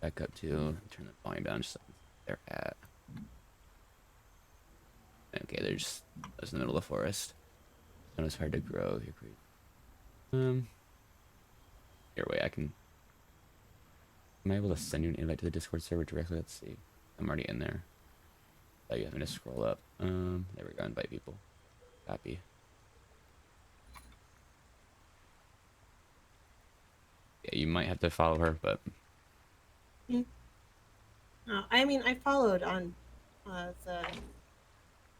back up to turn the volume down just like they're at. Okay, they're just in the middle of the forest. And it's hard to grow. You're pretty. Here, wait. Am I able to send you an invite to the Discord server directly? Let's see. I'm already in there. Oh, you having to scroll up. There we go. Invite people. Copy. Yeah, you might have to follow her, but. I mean, I followed on the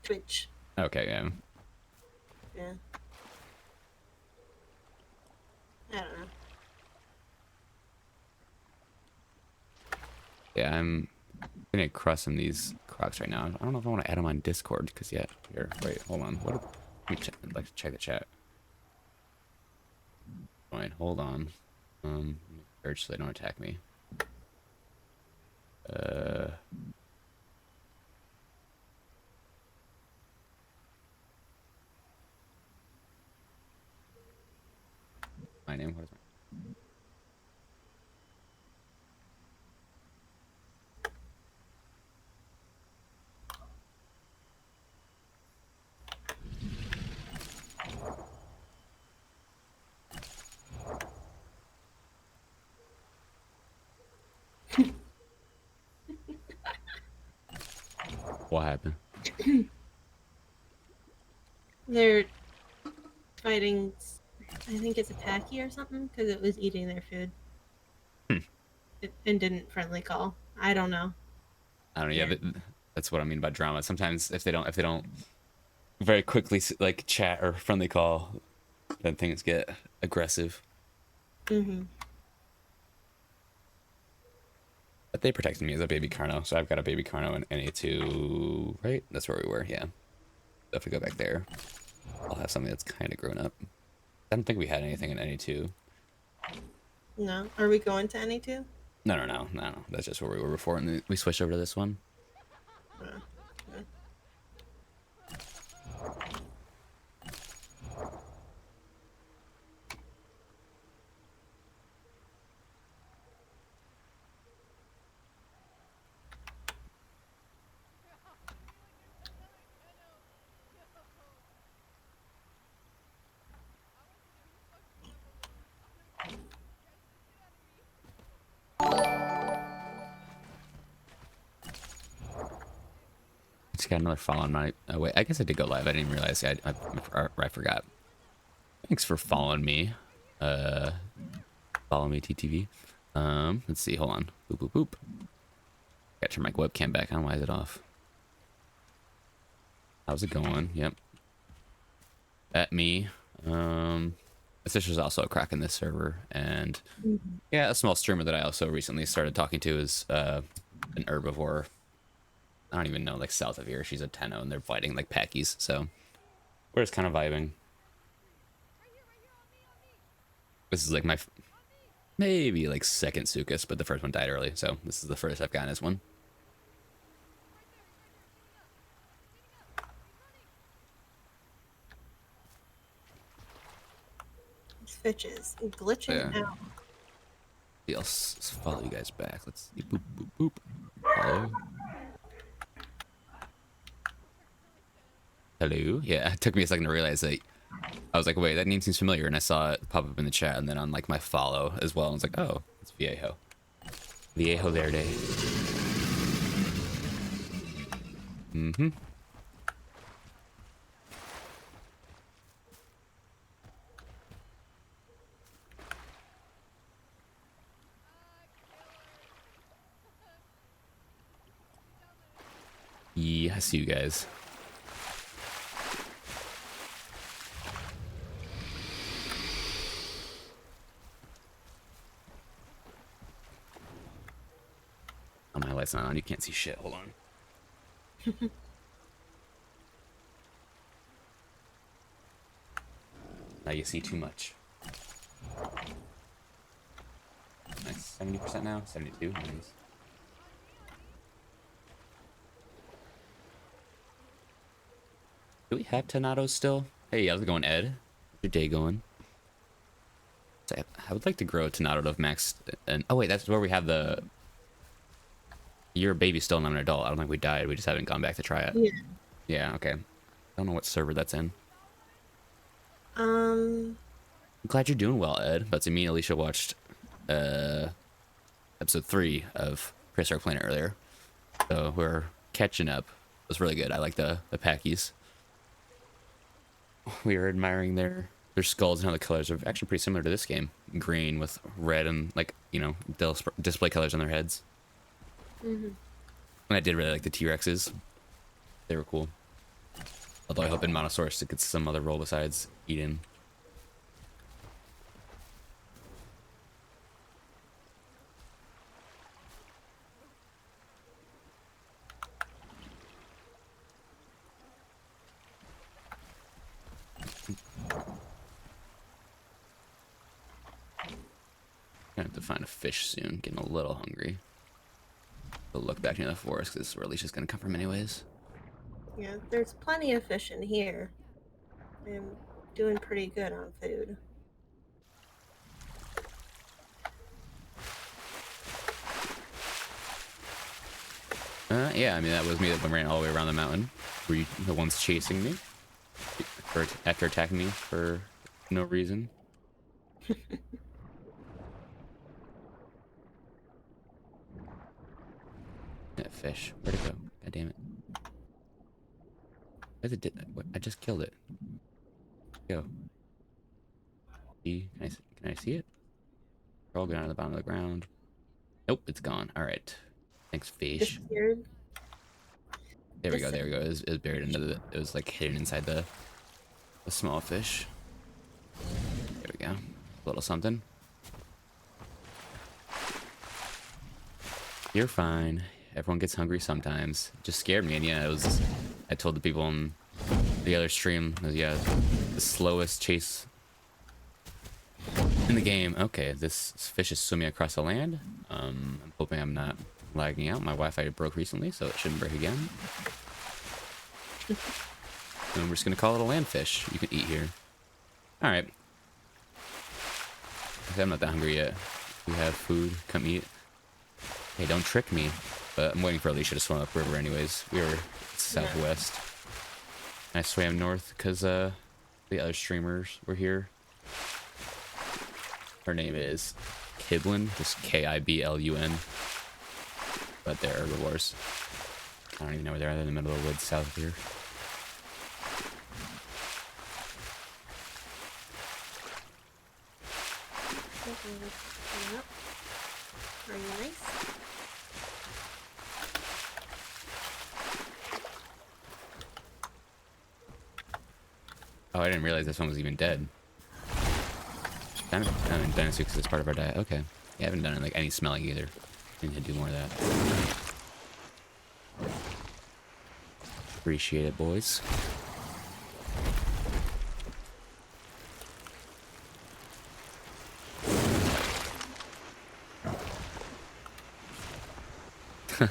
Twitch. Okay, yeah. Yeah. I don't know. Yeah, I'm gonna crush some of these crocs right now. I don't know if I want to add them on Discord because yeah. Here, wait, hold on. Let me check. I'd like to check the chat. Wait, hold on. Search so they don't attack me. My name. What is my? What happened? They're fighting. I think it's a packy or something because it was eating their food. And didn't friendly call. I don't know. I don't know. Yeah, that's what I mean by drama. Sometimes if they don't very quickly like chat or friendly call, then things get aggressive. Mm-hmm. But they protected me as a baby Carno, so I've got a baby Carno in NA2, right? That's where we were, yeah. So if we go back there, I'll have something that's kind of grown up. I don't think we had anything in NA2. No. Are we going to any two? No. That's just where we were before, and we switched over to this one. Yeah. Just got another follow on my. Oh, wait, I guess I did go live. I didn't even realize. I forgot. Thanks for following me. Follow me, TTV. Let's see. Hold on. Boop boop boop. Gotta turn my webcam back on. Why is it off? How's it going? Yep. At me. Sister's also a crack in this server, and yeah, a small streamer that I also recently started talking to is an herbivore. I don't even know, like south of here. She's a Tenno, and they're fighting like packies, so we're just kind of vibing. This is like my maybe like second Sukas, but the first one died early, so this is the first I've gotten as one. Switch is glitching out. I'll follow you guys back. Let's see. Boop, boop, boop. Hello. Hello. Yeah, it took me a second to realize that. I was like, wait, that name seems familiar, and I saw it pop up in the chat, and then on like my follow as well. I was like, oh, it's Viejo. Viejo Verde. Mm-hmm. Yeah, I see you guys. Oh, my light's not on. You can't see shit. Hold on. Now you see too much. Nice. 70% now. 72. Nice. Do we have Tornadoes still? Hey, how's it going, Ed? How's your day going? I would like to grow a Tornado of max. And oh wait, that's where we have the You're a baby still, and I'm an adult. I don't think we died. We just haven't gone back to try it. Yeah. Yeah, okay. I don't know what server that's in. Um. I'm glad you're doing well, Ed. But to me, Alicia watched episode 3 of Prehistoric Planet earlier. So we're catching up. It was really good. I like the Packies. We were admiring their skulls and how the colors are actually pretty similar to this game. Green with red and, like, you know, display colors on their heads. Mhm. And I did really like the T-Rexes. They were cool. Although I hope in Monosaurus it gets some other role besides eating. Gonna have to find a fish soon. Getting a little hungry. We'll look back near the forest because this is where Alicia's gonna come from anyways. Yeah. There's plenty of fish in here. I'm doing pretty good on food. Yeah, I mean, that was me that ran all the way around the mountain. Were you the ones chasing me? After attacking me for no reason? That fish. Where'd it go? God damn it. Where's it? What? I just killed it. Go. See? Can I see it? Probably down to the bottom of the ground. Nope, it's gone. All right. Thanks, fish. Disappeared. There we go. There we go. It was buried under the. It was like hidden inside the small fish. There we go. A little something. You're fine. Everyone gets hungry sometimes. It just scared me, and yeah, it was. I told the people on the other stream, yeah, the slowest chase in the game. Okay, this fish is swimming across the land. I'm hoping I'm not lagging out. My Wi-Fi broke recently, so it shouldn't break again. And we're just gonna call it a landfish. You can eat here. All right. Okay, I'm not that hungry yet. We have food. Come eat. Hey, don't trick me. But I'm waiting for Alicia to swim upriver anyways. We were southwest. I swam north because the other streamers were here. Her name is Kiblin, just Kiblun. But they're herbivores. I don't even know where they are. They're in the middle of the woods south of here. Very nice. Oh, I didn't realize this one was even dead. Dinosaur because it's part of our diet. Okay. Yeah, I haven't done like any smelling either. I need to do more of that. Appreciate it, boys.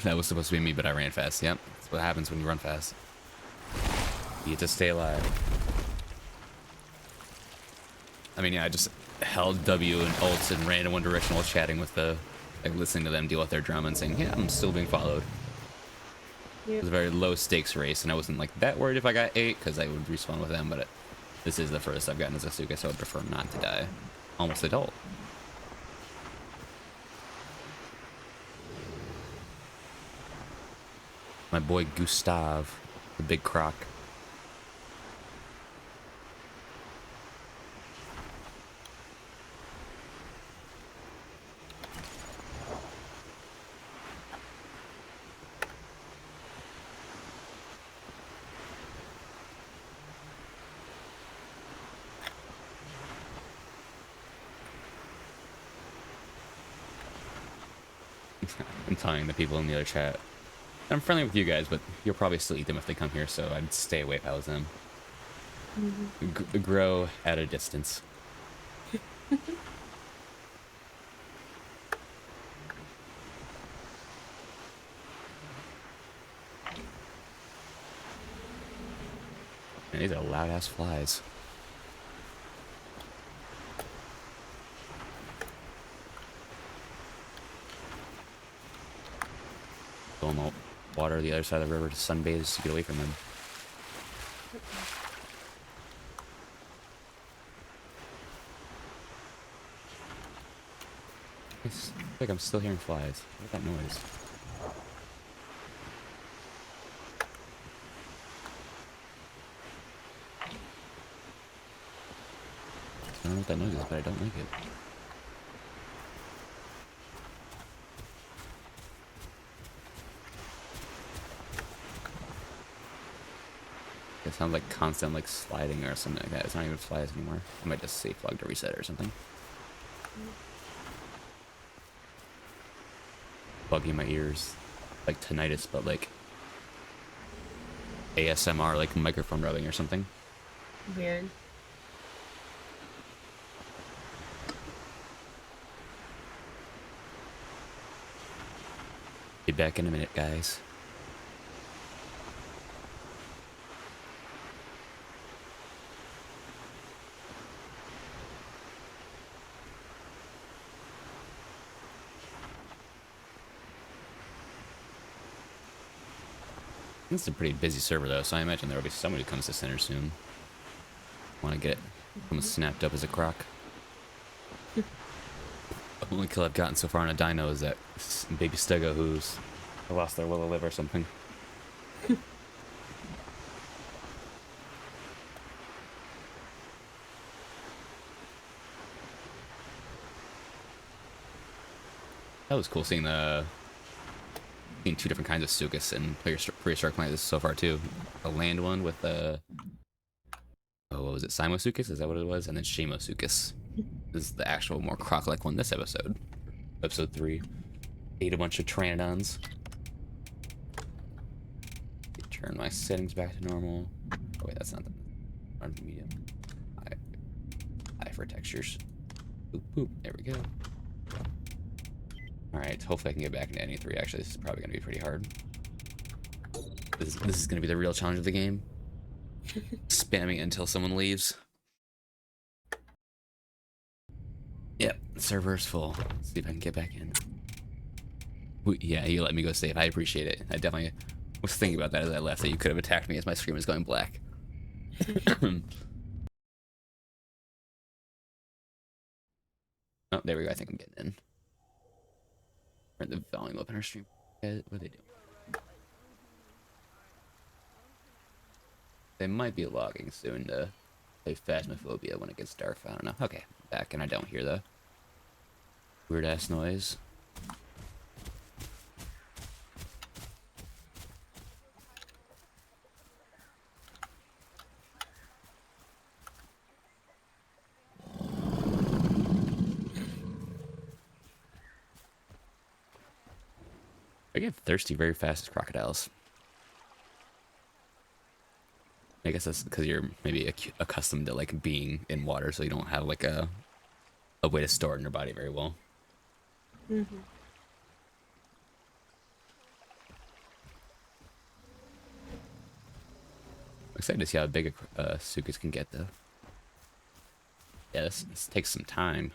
That was supposed to be me, but I ran fast. Yep, that's what happens when you run fast. You get to stay alive. I mean, yeah, I just held W and alt and ran in one direction while chatting with like listening to them deal with their drama and saying, yeah, I'm still being followed. Yep. It was a very low stakes race, and I wasn't like that worried if I got 8 because I would respawn with them, but this is the furthest I've gotten as a Asuka, so I would prefer not to die. Almost adult. My boy Gustav, the big croc. I'm telling the people in the other chat. I'm friendly with you guys, but you'll probably still eat them if they come here, so I'd stay away if I was them. Grow at a distance. Man, these are loud-ass flies. Go in the water the other side of the river to sunbathe to get away from them. It's like I'm still hearing flies. What's that noise? I don't know what that noise is, but I don't like it. It sounds like constant like sliding or something like that. It's not even flies anymore. I might just safe log to reset or something. Buggy in my ears. Like tinnitus, but like ASMR, like microphone rubbing or something. Weird. Be back in a minute, guys. It's a pretty busy server though, so I imagine there will be somebody who comes to center soon. Want to get someone snapped up as a croc. The only kill I've gotten so far on a dino is that baby stego who's lost their will to live or something. That was cool seeing two different kinds of Sucus and Prehistoric Planets so far too. A land one with oh, what was it? Simosuchus? Is that what it was? And then Shamosuchus. This is the actual more croc-like one this episode. Episode 3. Ate a bunch of Pteranodons. Turn my settings back to normal. Oh wait, that's not the medium. I for textures. Boop boop. There we go. Alright, hopefully I can get back into any 3. Actually, this is probably going to be pretty hard. This is going to be the real challenge of the game. Spamming it until someone leaves. Yep, server's full. Let's see if I can get back in. Yeah, you let me go save. I appreciate it. I definitely was thinking about that as I left, that you could have attacked me as my screen was going black. Oh, there we go. I think I'm getting in. Turn the volume up in our stream. What are they doing? They might be logging soon to play Phasmophobia when it gets dark. I don't know. Okay, back, and I don't hear the weird ass noise. I get thirsty very fast as crocodiles. I guess that's because you're maybe accustomed to like being in water, so you don't have like a way to store it in your body very well. Mm-hmm. I'm excited to see how big a Sucus can get though. Yeah, this takes some time.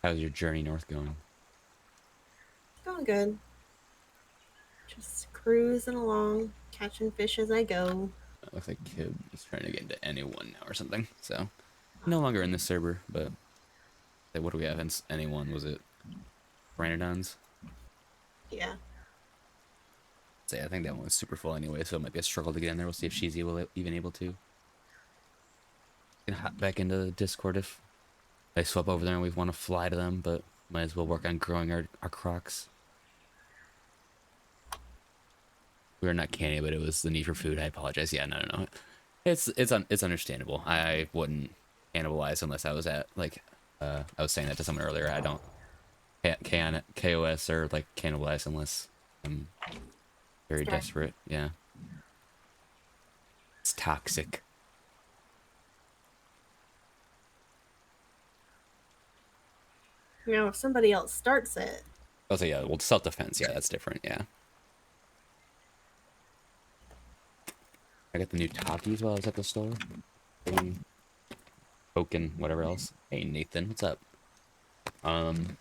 How's your journey north going? Going good. Just cruising along, catching fish as I go. It looks like Kib is trying to get into anyone now or something. So, no longer in this server, but what do we have in anyone? Was it Pteranodons? Yeah. Say, I think that one was super full anyway, so it might be a struggle to get in there. We'll see if she's even able to. Can hop back into the Discord if they swap over there and we want to fly to them, but might as well work on growing our crocs. We were not canny, but it was the need for food. I apologize. Yeah, no. It's understandable. I wouldn't cannibalize unless I was at like I was saying that to someone earlier. I don't KOS or like cannibalize unless I'm very desperate. Yeah, it's toxic. You know, if somebody else starts it. Oh, so yeah, well, self-defense. Yeah, that's different. Yeah. I got the new Takis while I was at the store. Coke and whatever else. Hey Nathan, what's up? Someone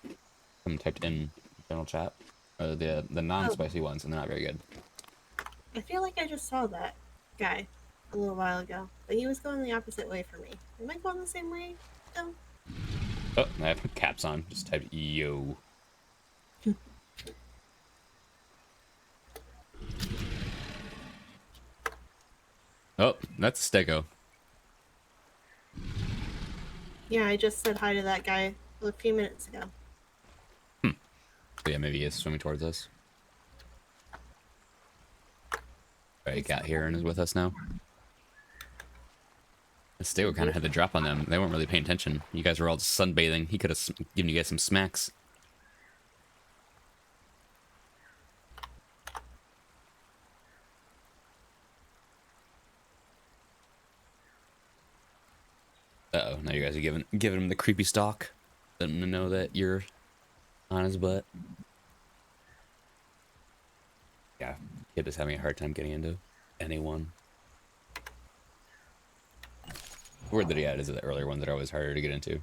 typed in general chat. The Oh, non-spicy ones, and they're not very good. I feel like I just saw that guy a little while ago, but he was going the opposite way from me. Am I going the same way though? Oh, I have caps on. Just typed yo. Oh, that's Stego. Yeah, I just said hi to that guy a few minutes ago. So yeah, maybe he is swimming towards us. Right, he got here and is with us now. Stego kind of had the drop on them. They weren't really paying attention. You guys were all just sunbathing. He could have given you guys some smacks. Uh-oh, now you guys are giving him the creepy stalk. Letting him know that you're on his butt. Yeah, kid is having a hard time getting into anyone. The word that he had is the earlier ones that are always harder to get into.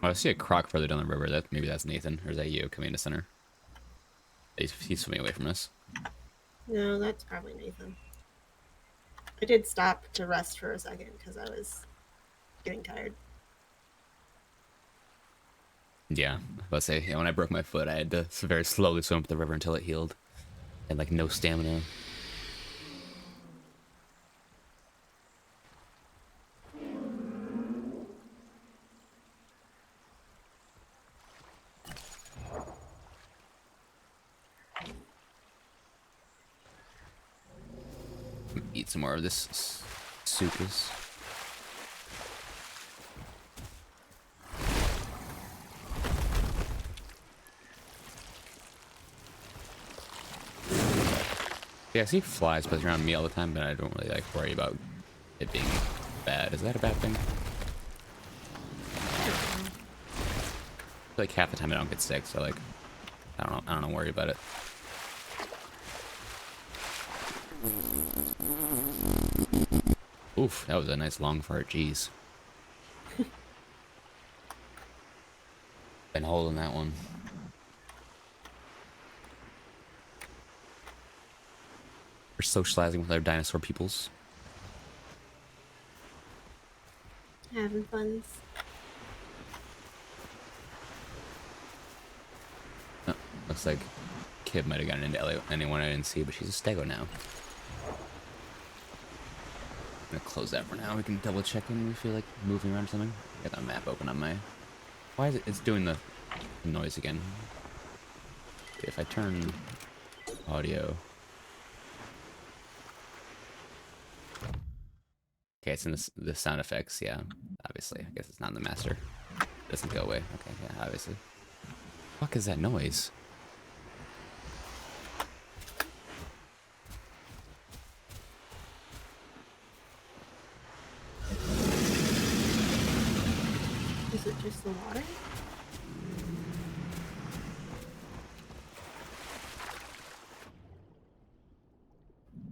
Oh, I see a croc further down the river. Maybe that's Nathan, or is that you coming into center? He's swimming away from us. No, that's probably Nathan. I did stop to rest for a second because I was getting tired. Yeah, let's say when I broke my foot, I had to very slowly swim up the river until it healed. I had like no stamina. Eat some more of this sucus. Yeah, I see flies buzzing around me all the time, but I don't really like worry about it being bad. Is that a bad thing? Like half the time I don't get sick, so like I don't worry about it. Oof, that was a nice long fart. Jeez. Been holding that one. We're socializing with our dinosaur peoples. Having funs. Oh, looks like Kid might have gotten into anyone I didn't see, but she's a stego now. I'm gonna close that for now. We can double check when we feel like moving around or something. Got the map open on my... Why is it? It's doing the noise again. If I turn audio... Okay, it's in the sound effects, yeah. Obviously, I guess it's not in the master. It doesn't go away. Okay, yeah, obviously. What the fuck is that noise? Is it just the water?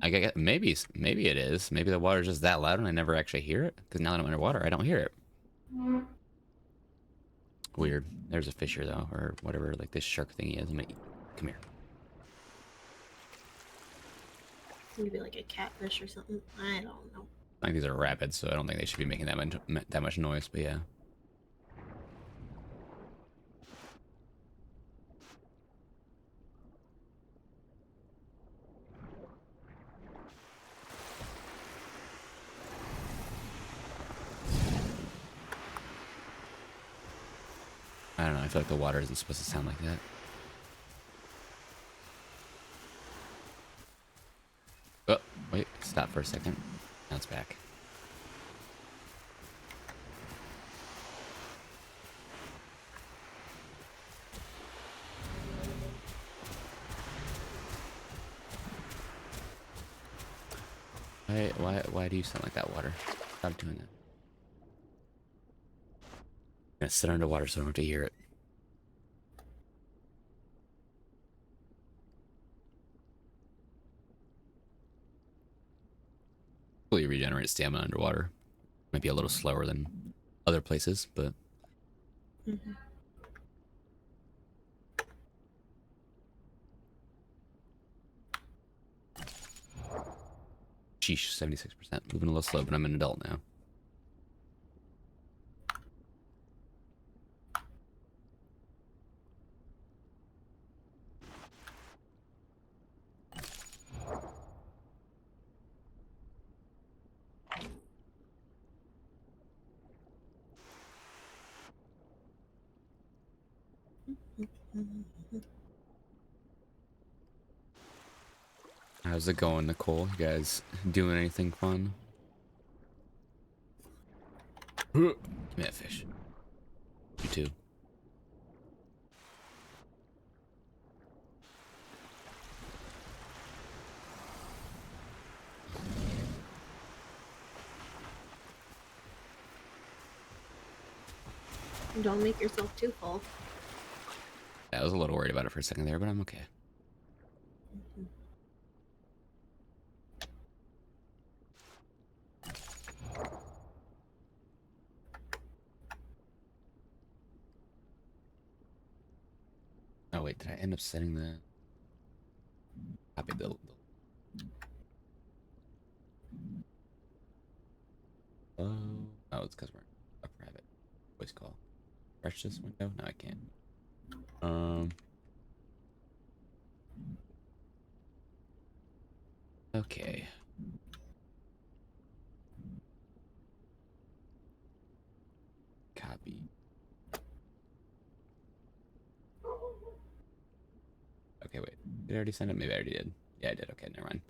I get maybe it is. Maybe the water's just that loud and I never actually hear it. Because now that I'm underwater, I don't hear it. Weird. There's a fish here though, or whatever, like this shark thingy is. I'm gonna eat. Come here. Maybe like a catfish or something. I don't know. I think these are rapids, so I don't think they should be making that much noise. But yeah. I don't know. I feel like the water isn't supposed to sound like that. Oh, wait. Stop for a second. Now it's back. Why do you sound like that, water? Stop doing that. I'm gonna sit underwater so I don't have to hear it. Fully regenerate stamina underwater. Might be a little slower than other places, but Mm-hmm. sheesh, 76%. Moving a little slow, but I'm an adult now. How's it going, Nicole? You guys doing anything fun? Give me that fish. You too. Don't make yourself too full. I was a little worried about it for a second there, but I'm okay. Mm-hmm. Oh wait, did I end up setting the copy the oh, oh, it's because we're in a private voice call. Refresh this window? No, I can't. Okay. Copy. Okay, wait. Did I already send it? Maybe I already did. Yeah, I did. Okay, never mind.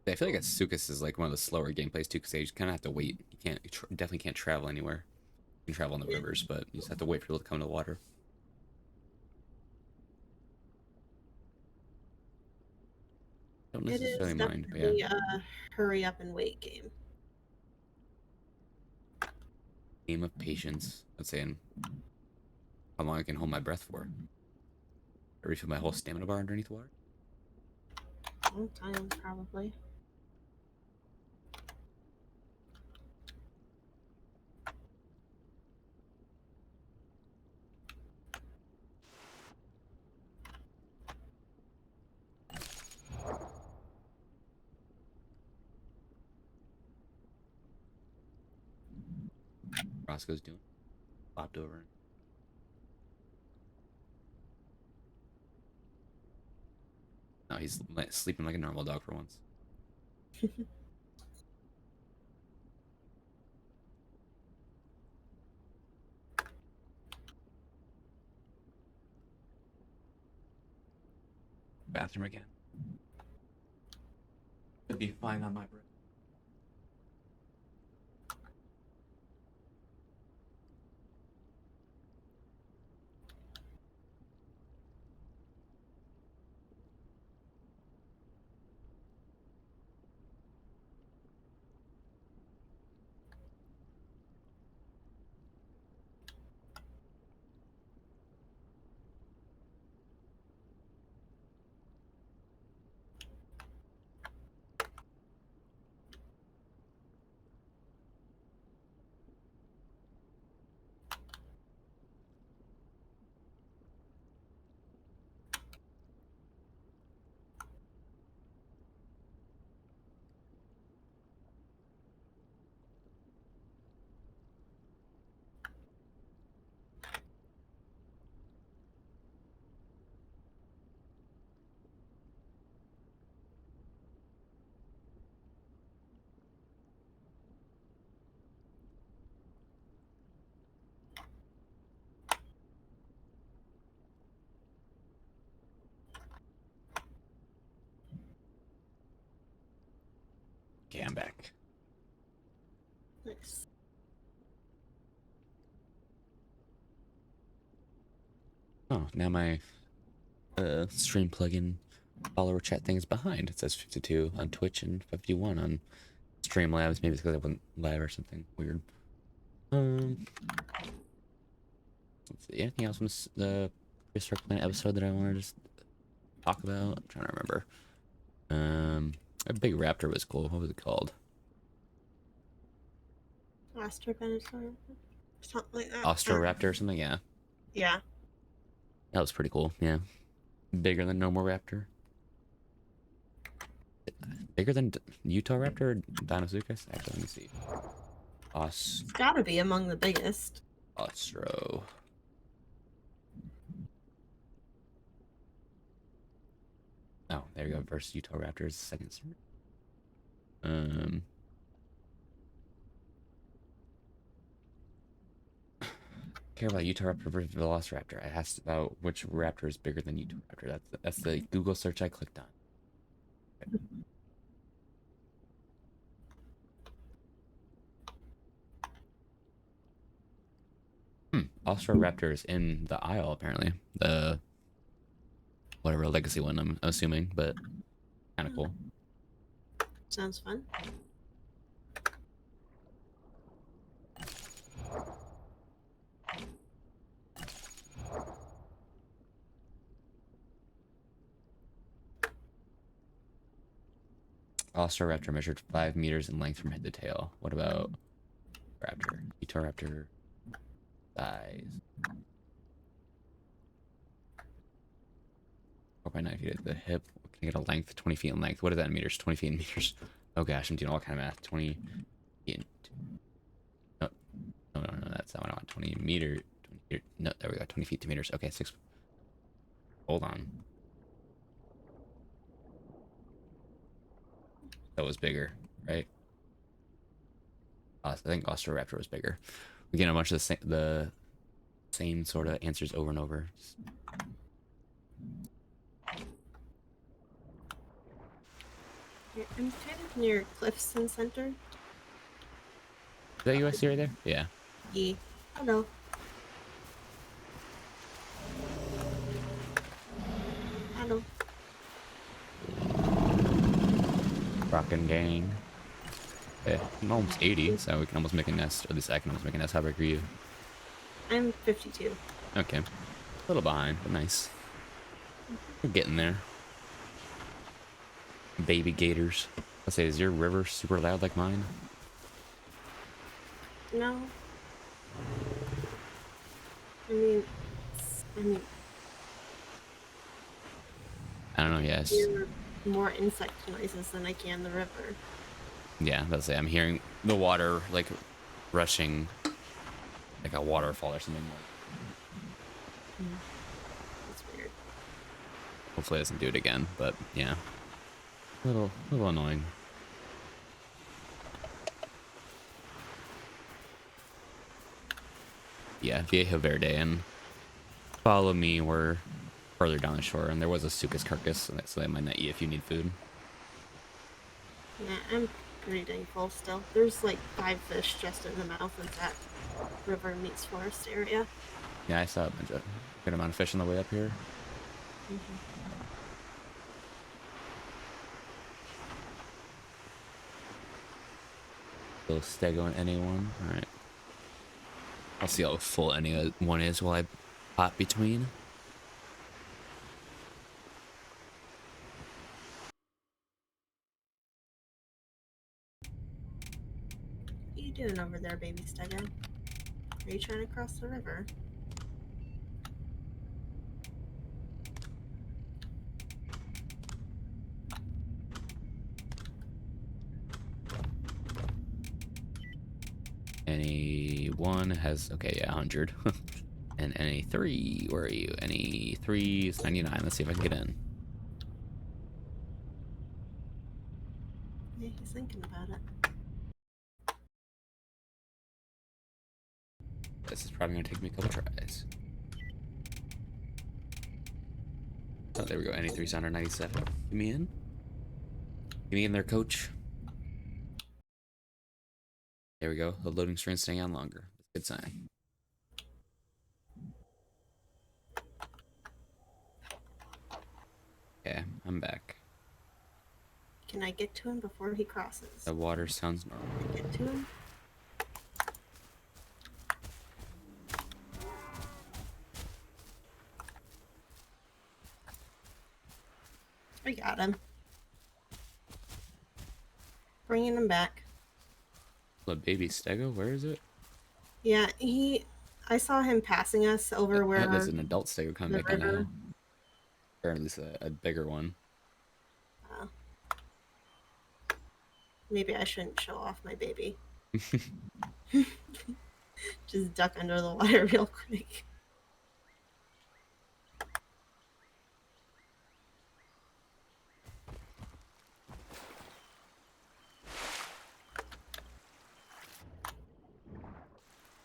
I feel like Atsukas is like one of the slower gameplays too, because you just kind of have to wait. You can't, definitely can't travel anywhere. You can travel on the rivers, but you just have to wait for people to come to the water. Don't It is necessarily mind, but yeah. definitely a hurry up and wait game. Game of patience. Let's say how long I can hold my breath for. I refill my whole stamina bar underneath water. Long time, probably. Roscoe's doing. Flopped over. No, he's sleeping like a normal dog for once. Bathroom again. Could be fine on my breath. Okay, I'm back. Nice. Oh, now my stream plugin follower chat thing is behind. It says 52 on Twitch and 51 on Streamlabs. Maybe it's because I wasn't live or something weird. Let's see. Anything else from the Prehistoric Planet episode that I want to just talk about? I'm trying to remember. A big raptor was cool. What was it called? Astrovenator, something like that. Austroraptor or something? Yeah. Yeah. That was pretty cool. Yeah. Bigger than normal raptor. Bigger than Utah raptor or Dinosuchus? Actually, let me see. It's gotta be among the biggest. Austro. Oh, there you go. Versus Utah raptors, second. Care about Utah raptor versus Velociraptor. I asked about which raptor is bigger than Utah raptor. That's the Google search I clicked on. Austroraptor is in the aisle apparently. The whatever legacy one I'm assuming, but kind of cool. Sounds fun. Austroraptor measured 5 meters in length from head to tail. What about raptor? Utah raptor size. 4.9 feet at the hip. Can I get a length? 20 feet in length. What is that in meters? 20 feet in meters. Oh gosh, I'm doing all kind of math. 20 feet in... No, no, that's not what I want. 20 meter... 20 meter, no, there we go. 20 feet to meters. Okay, 6... Hold on. That was bigger, right? I think Austroraptor was bigger. We get a bunch of the same sort of answers over and over. I'm kind of near Clifton Center. Is that USC right there? Yeah. Yeah. Hello. Hello. Rockin' gang. Yeah, I'm almost 80, so we can almost make a nest. Or at least I can almost make a nest. How big are you? I'm 52. Okay. A little behind, but nice. We're getting there. Baby gators. Let's say, is your river super loud like mine? No. I mean, I don't know, yes. hear more insect noises than I can the river. Yeah, let's say I'm hearing the water like rushing like a waterfall or something. That's weird. Hopefully it doesn't do it again, but yeah. A little annoying. Yeah, Viejo Verde, and follow me. We're further down the shore, and there was a Sucus carcass, so they might not eat if you need food. Yeah, I'm pretty dang full still. There's like 5 fish just in the mouth of that river meets forest area. Yeah, I saw a good amount of fish on the way up here. Little Stego and NA1. Alright. I'll see how full NA1 is while I pop between. What are you doing over there, baby Stego? Are you trying to cross the river? NA1 has, okay, yeah, 100. And NA3, where are you? NA3 is 99. Let's see if I can get in. Yeah, he's thinking about it. This is probably going to take me a couple tries. Oh, there we go. NA3 is 197. Get me in. Get me in there, coach. There we go. The loading screen's staying on longer. That's a good sign. Okay, I'm back. Can I get to him before he crosses? The water sounds normal. Can I get to him? I got him. Bringing him back. The baby stego, where is it? Yeah, I saw him passing us over where There's an adult stego coming the back down the river. hill. Or at least a bigger one. Uh, maybe I shouldn't show off my baby. Just duck under the water real quick.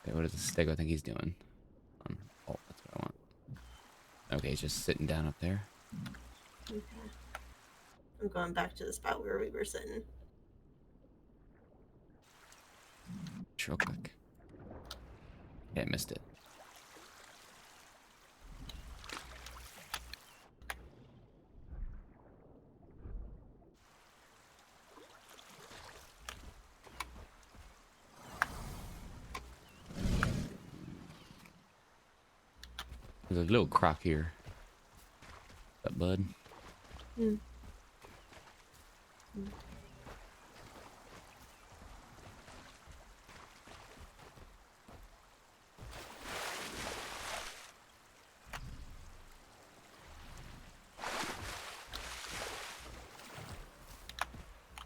Okay, what does the stego think he's doing? Oh, that's what I want. Okay, he's just sitting down up there. Okay. I'm going back to the spot where we were sitting. Real quick. Yeah, I missed it. There's a little croc here. What's up, bud? Hmm.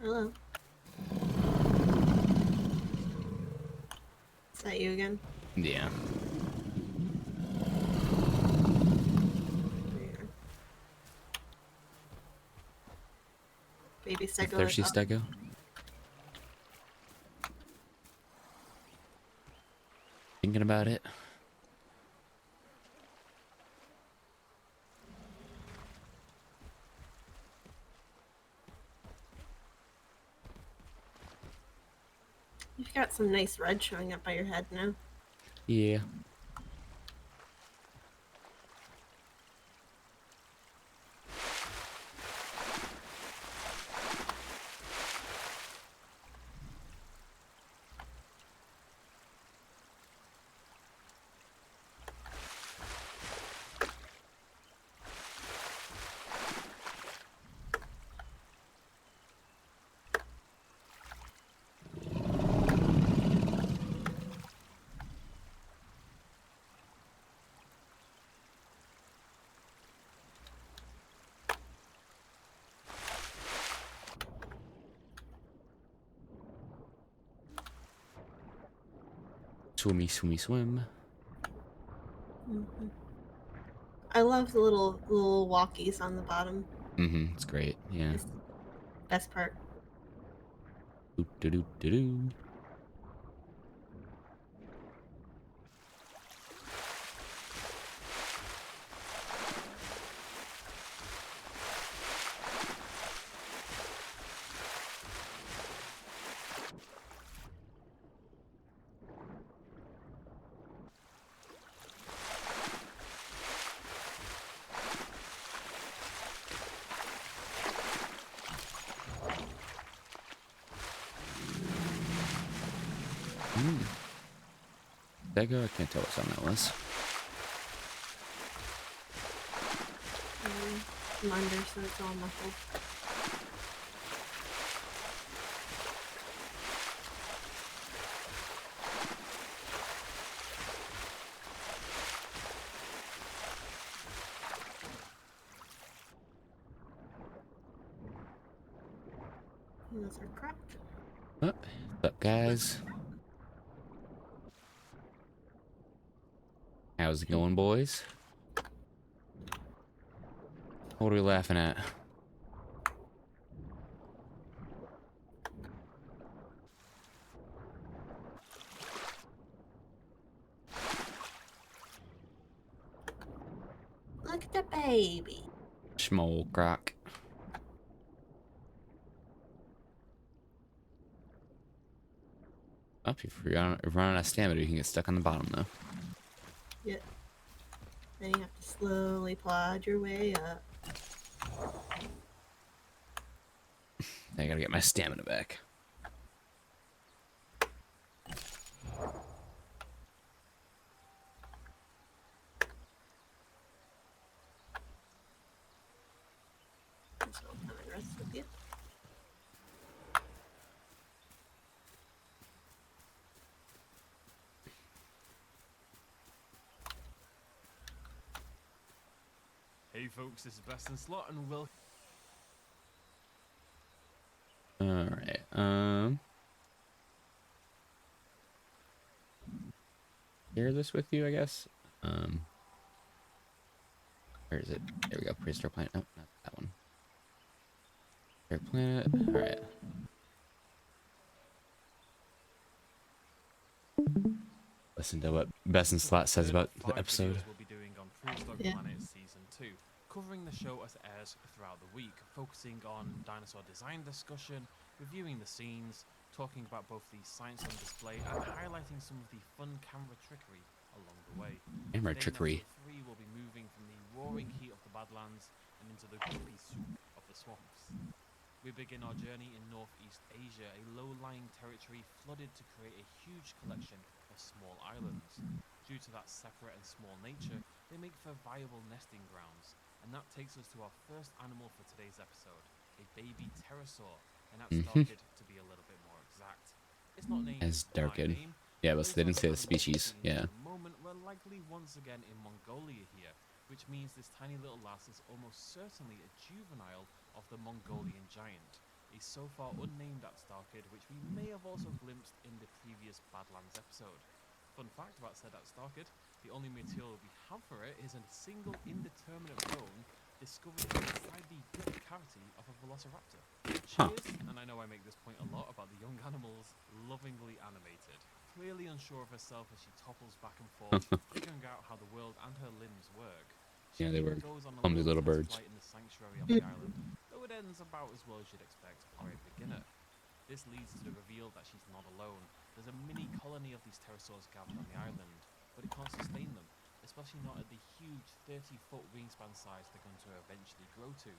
Hello. Is that you again? Yeah. There. Baby You stego. thirsty is up. stego? Thinking about it? You've got some nice red showing up by your head now. Yeah. Swimmy, swimmy, swim. Mm-hmm. I love the little walkies on the bottom. Mm-hmm. It's great. Yeah. It's best part. Doop, da, doop, da, doo. Stego? I can't tell what song that was. I'm under, so it's all muffled. And those are cracked. What's up, guys? How's it going, boys? What are we laughing at? Look at the baby. Schmole croc. Oh, if you're running out of stamina, you can get stuck on the bottom, though. Yep. Then you have to slowly plod your way up. I gotta get my stamina back. So I'll come and rest with you. Hey folks, this is Best in Slot and welcome. All right. Share this with you, I guess. Where is it? There we go. Prehistoric planet. Nope, not that one. Prehistoric planet. All right. Listen to what Best in Slot says about the episode. We'll be doing on Prehistoric Planet Season 2, covering the show as it airs throughout the week, focusing on dinosaur design discussion, reviewing the scenes, talking about both the science on display and highlighting some of the fun camera trickery along the way. Camera Today in trickery. episode 3 will be moving from the roaring heat of the Badlands and into the grumpy soup of the swamps. We begin our journey in Northeast Asia, a low-lying territory flooded to create a huge collection of small islands. Due to that separate and small nature, they make for viable nesting grounds, and that takes us to our first animal for today's episode, a baby pterosaur, and that's started to be a little bit more exact. It's not named As by Darkin. name. Yeah, but Based they on didn't say the animal species. scenes Yeah. at the moment, we're likely once again in Mongolia here, which means this tiny little lass is almost certainly a juvenile of the Mongolian giant, a so far unnamed Atstarkid, which we may have also glimpsed in the previous Badlands episode. Fun fact about said Atstarkid, the only material we have for it is a single indeterminate bone discovered inside the gut cavity of a velociraptor. Cheers, and I know I make this point a lot about the young animals, lovingly animated. Clearly unsure of herself as she topples back and forth, figuring out how the world and her limbs work. She Yeah, they were goes on a clumsy little test birds. flight in the sanctuary of the island, though it ends about as well as you'd expect for a beginner. This leads to the reveal that she's not alone. There's a mini colony of these pterosaurs gathered on the island, but it can't sustain them, especially not at the huge 30-foot wingspan size they're going to eventually grow to.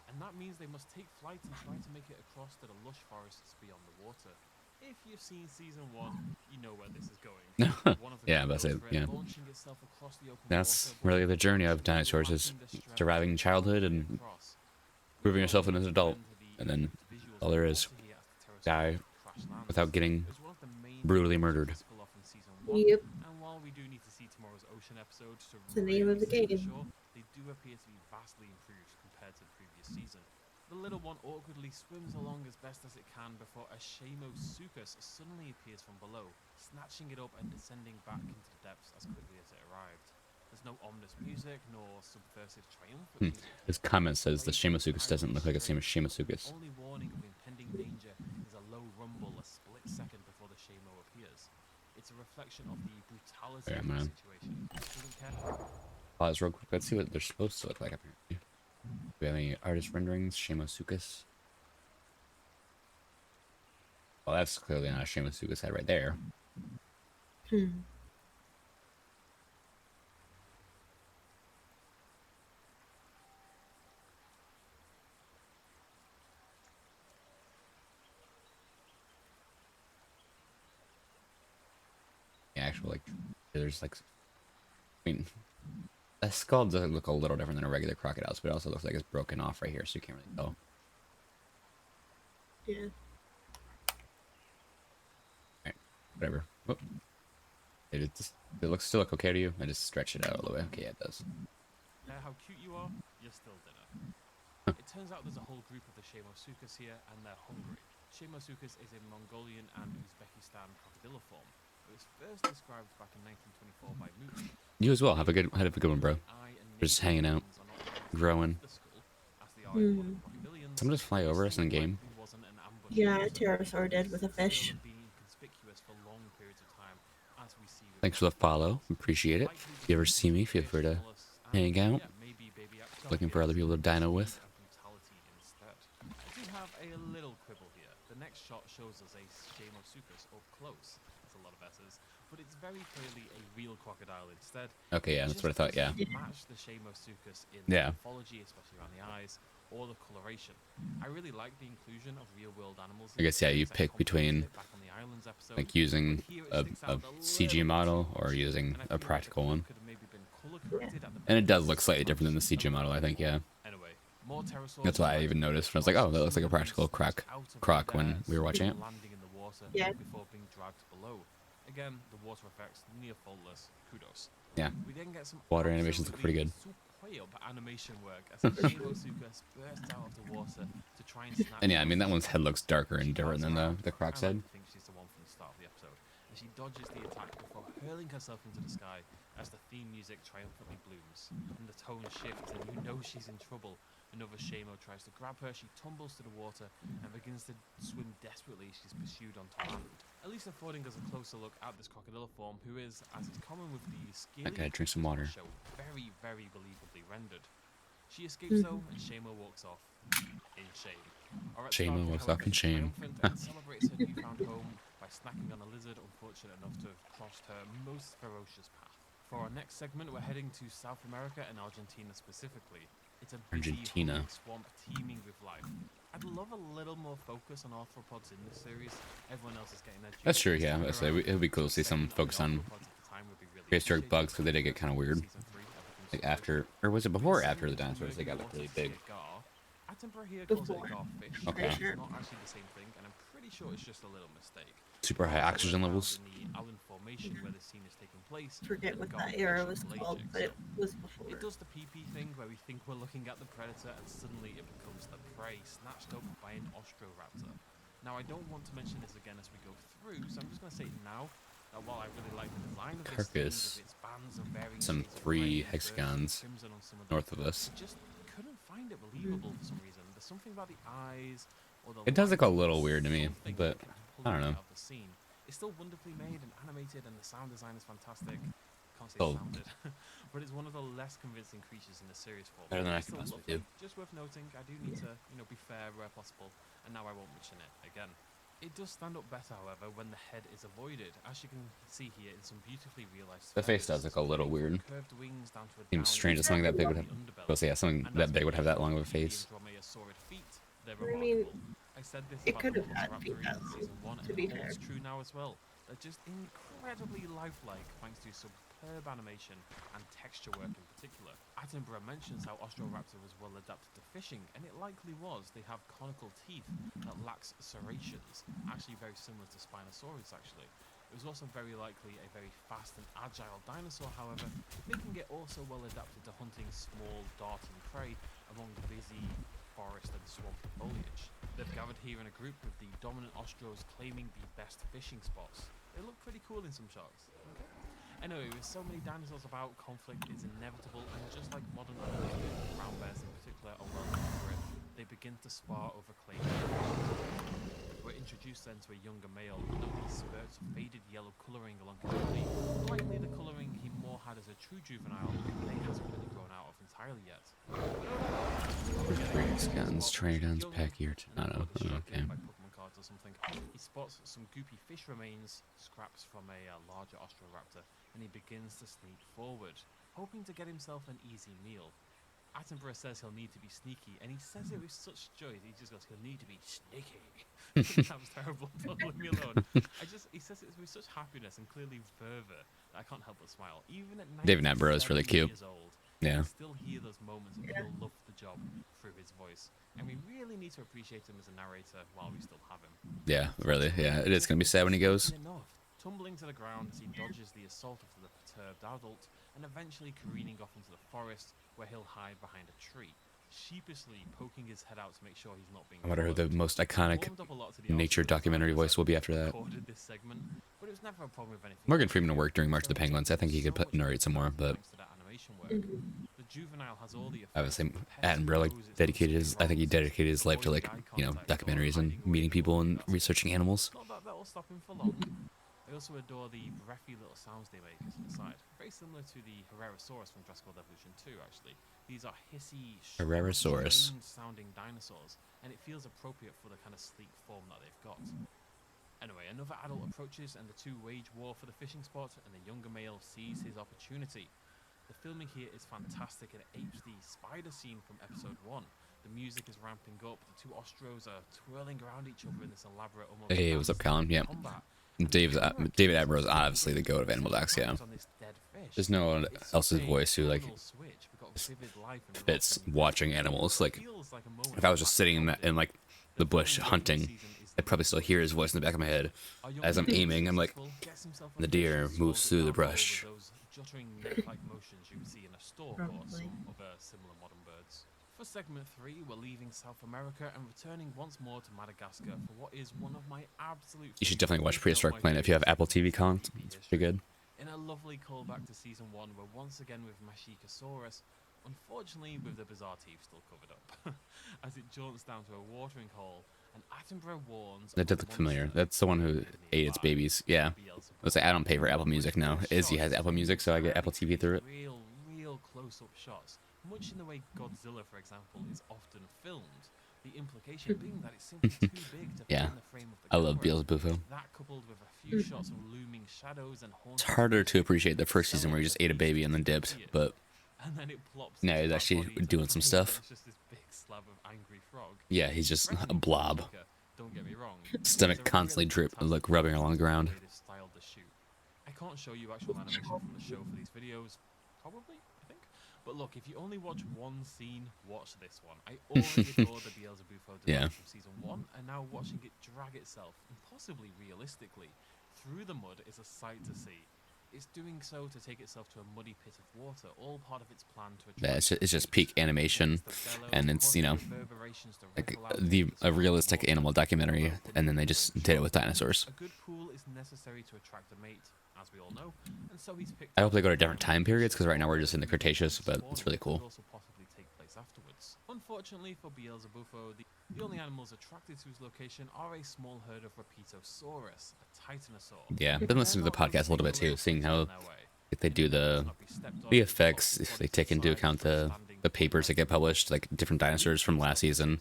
And that means they must take flight and try to make it across to the lush forests beyond the water. If you've seen season 1, you know where this is going. One of the Yeah, goes that's it. for Yeah. launching itself across the open That's water, but really the journey of eventually dinosaurs is lacking the strength surviving to childhood get and across. proving yourself as an adult, Recommend the and then improved visuals all there we is, also hear as the pterosaur die crash lands. without getting It was one of the main brutally themes of murdered. Physical Off in season 1, Yep. and while we do need to see tomorrow's ocean episode to It's the name of the see for game. sure, they do appear to be vastly improved compared to the previous season. The little one awkwardly swims along as best as it can before a Shamosuchus suddenly appears from below, snatching it up and descending back into the depths as quickly as it arrived. There's no ominous music nor subversive triumphant music. His comment says the Shamosuchus doesn't look like the same as Shamosuchus. Only warning of impending danger is a low rumble a split second before the Shamo appears. It's a reflection of the brutality of the situation. Doesn't care. Pause real quick. Let's see what they're supposed to look like apparently. Do we have any artist renderings? Shamosuchus. Well, that's clearly not a Shamosuchus head right there. The actual, like, there's like, I mean, the skull does look a little different than a regular crocodile's, but it also looks like it's broken off right here, so you can't really tell. Yeah. Alright, whatever. Whoop. It looks still look okay to you? I just stretched it out all the way. Okay, yeah, it does. How cute you are, you're still dinner. It turns out there's a whole group of the Shamosuchus here, and they're hungry. Shamosuchus is a Mongolian and Uzbekistan crocodiliform. It was first described back in 1924 by Moot. You as well. Have a good one, bro. We're just hanging out, growing. Someone just fly over us in the game. Yeah, pterosaur did with a fish. Thanks for the follow. Appreciate it. If you ever see me, feel free to hang out. Looking for other people to dino with. I do have a little quibble here. The next shot shows us a Shamosuchus up close. That's a lot of S's, but it's very clearly a real crocodile instead. Okay, yeah, that's what I thought. Yeah. Match the Shamosuchus in Yeah. morphology, especially around the eyes, or the coloration. I really like the inclusion of real-world animals. I guess, yeah, you Things like pick between back on the islands episode, like but using here it a sticks out a CG little bit model too or much, using and I a feel like the practical clip one. could have maybe been color corrected at the And it does base, look slightly but different than the just a CG model, little I think, more. yeah. Anyway, more pterosaurs. That's why I even noticed when I was like, oh, that looks like a practical croc when we were watching it. Landing in the water Yeah. before being dragged below. Again, the water effects near faultless. Kudos. Yeah. We then get some Water animations look pretty good. superb animation work as Shimosuka bursts out of the water to try and snatch. And yeah, I mean, that one's head looks darker She and different darts than around. the croc's I like head. to think she's the one from the start of the episode, and she dodges the attack before hurling herself into the sky as the theme music triumphantly blooms. And the tone shifts, and you know she's in trouble. Another Shamo tries to grab her, she tumbles to the water and begins to swim desperately as she's pursued onto land. Alicia affording us a closer look at this crocodile form, who is, as is common with the scaly Okay, drink some water. show, very, very believably rendered. She escapes though, and Shamo walks off in shame. Our Shamo Starkid, walks however, off in is shame. triumphant and celebrates her newfound home by snacking on a lizard unfortunate enough to have crossed her most ferocious path. For our next segment, we're heading to South America and Argentina specifically. It's a busy, Argentina. hungry swamp teeming with life. I'd love a little more focus on arthropods in this series. Everyone else is getting their due That's true, this yeah. time I'd say around. it would be cool to see some Segment focus on arthropods at the time would be really prehistoric appreciated. bugs because they did get kind of weird. Season 3, everything's Like sorted. after, or was it before or after the dinosaurs? They got like really big. Attenborough here calls it a Before. garfish. Okay. It's not actually the same thing, and I'm pretty sure it's just a little mistake. Super high oxygen levels. In the Allen Formation where the scene is taking place. Forget the what that garfish era are was called, pelagic, but it so was before. it does the PP thing where we think we're looking at the predator and suddenly it becomes the prey snatched up by an Ostroraptor. Now I don't want to mention this again as we go through, so I'm just going to say it now. That while I really like the design of this thing, Carcass. with its bands of varying Some shades of 3 red, hexagons crimson on some of them, north of us. I just couldn't find it believable for some reason. There's something about the eyes or the It does look a lighting, little weird to me, something but that I can don't pull know. me out of the scene. It's still wonderfully made and animated, and the sound design is fantastic. Can't say Oh. sounded, but it's one of the less convincing creatures in the series form. Better than I It's can still possibly lovely. Just worth noting, I do need to, be fair where possible, and now I won't mention it again. It does stand up better, however, when the head is avoided, as you can see here in some beautifully realized. The face does look a little weird. Curved wings down to a Seems strange that something that big would have. Well, so yeah, something that big would have that long of a face. I mean, I said this it about could the have had Velociraptor feet that in long, season 1, to and be it fair. holds true now as well. They're just incredibly lifelike thanks to superb animation and texture work in particular. Attenborough mentions how Ostroraptor was well adapted to fishing, and it likely was. They have conical teeth that lacks serrations, actually very similar to Spinosaurus actually. It was also very likely a very fast and agile dinosaur, however, making it also well adapted to hunting small, darting prey among the busy forest and swampy foliage. They've gathered here in a group with the dominant ostros claiming the best fishing spots. They look pretty cool in some shots. Okay. Anyway, with so many dinosaurs about, conflict is inevitable, and just like modern animals, brown bears in particular are well known for it. They begin to spar over claims. We're introduced then to a younger male, with these spurts of faded yellow colouring along his body, likely the colouring he more had as a true juvenile, that he hasn't really grown out of entirely yet. 3 hexagons, trinodons, pachyart. I don't know. Okay. By Pokemon cards or something. He spots some goopy fish remains, scraps from a larger Ostroraptor, and he begins to sneak forward, hoping to get himself an easy meal. Attenborough says he'll need to be sneaky, and he says it with such joy. He just goes, he'll need to be sneaky. That was terrible. Don't leave me alone. He says it with such happiness and clearly fervor that I can't help but smile. Even at David Attenborough is really 97 cute. years old, Yeah. you still hear those moments of feel love for the job through his voice. And we really need to appreciate him as a narrator while we still have him. Yeah, really. Yeah, it is gonna be sad when he goes. Enough. Tumbling to the ground as he dodges the assault of the perturbed adult and eventually careening off into the forest where he'll hide behind a tree, sheepishly poking his head out to make sure he's not being I wonder who the followed. most iconic Warmed up a lot to the nature article documentary as voice I will be after that. recorded this segment, but it was never a problem with anything. Morgan Freeman worked during March of the Penguins. I think he could narrate some more, but Thanks to that animation work. The juvenile has all the obviously effects of pets, Attenborough like poses, dedicated his. I think he roles, dedicated his life to like avoiding eye contact, or documentaries and hiding away meeting from people and photographs. researching animals. Not that that'll stop him for long. I also adore the breathy little sounds they make as an aside. Very similar to the Herrerasaurus from Jurassic World Evolution 2, actually. These are hissy, Herrerasaurus. sounding dinosaurs, and it feels appropriate for the kind of sleek form that they've got. Anyway, another adult approaches and the two wage war for the fishing spot, and the younger male sees his opportunity. The filming here is fantastic and it apes the spider scene from episode 1. The music is ramping up. The two Ostros are twirling around each other in this elaborate, almost Hey, what's up, Colin? Yeah. combat. David Attenborough is obviously the goat of animal docs, yeah. There's no one else's voice who like fits watching animals. Like if I was just sitting in like the bush hunting, I'd probably still hear his voice in the back of my head as I'm aiming. I'm like, the deer moves through the brush. Juttering neck-like motions you would see in a stork or Probably. some other similar modern birds. For segment 3, we're leaving South America and returning once more to Madagascar for what is one of my absolute. You should definitely watch Prehistoric Planet if you have Apple TV, Colin. It's pretty good. In a lovely callback to season 1, we're once again with Mashikasaurus, unfortunately with the bizarre teeth still covered up, as it jaunts down to a watering hole. And Attenborough warns. That did look familiar. That's the one who ate its babies. Yeah. Let's say I don't pay for Apple Music now. Izzy has Apple Music, so I get Apple TV through it. Real close-up shots, much in the way Godzilla, for example, is often filmed. The implication being that it's simply too big to fit in the frame of the I love camera. Beelzebufo. That coupled with a few shots of looming shadows and It's harder to appreciate the first season where he just ate a baby and then dipped, but and then it plops now he's actually doing some stuff. It's just this big slab of angry frog. Yeah, he's just a blob. Don't get me wrong. Stomach constantly like rubbing along the ground. I can't show you actual animation from the show for these videos, probably, I think. But look, if you only watch one scene, watch this one. I already adore the Beelzebufo design from season 1, and now watching it drag itself, impossibly realistically, through the mud is a sight to see. It's doing so to take itself to a muddy pit of water, all part of its plan to attract. Yeah, it's just peak animation, and it's, you know, like a realistic animal documentary, and then they just did it with dinosaurs. A good pool is necessary to attract a mate, as we all know, and so he's picked. I hope they go to different time periods, because right now we're just in the Cretaceous, but it's really cool. Also possibly take place afterwards. Unfortunately for Beelzebufo, the only animals attracted to his location are a small herd of Rapitosaurus, a titanosaur. Yeah, I've been listening to the podcast a little bit too, seeing how if they do the VFX, if they take into account the papers that get published, like different dinosaurs from last season,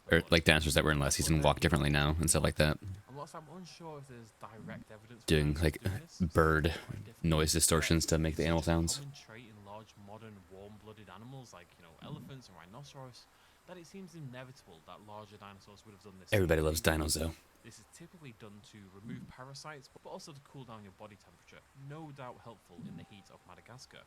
or like dinosaurs that were in last season walk differently now and stuff like that. Doing like bird noise distortions to make the animal sounds. Trait in large modern warm-blooded animals like, you know, elephants and rhinoceros, that it seems inevitable that larger dinosaurs would have done this. Everybody loves dinos though. This is typically done to remove parasites, but also to cool down your body temperature. No doubt helpful in the heat of Madagascar.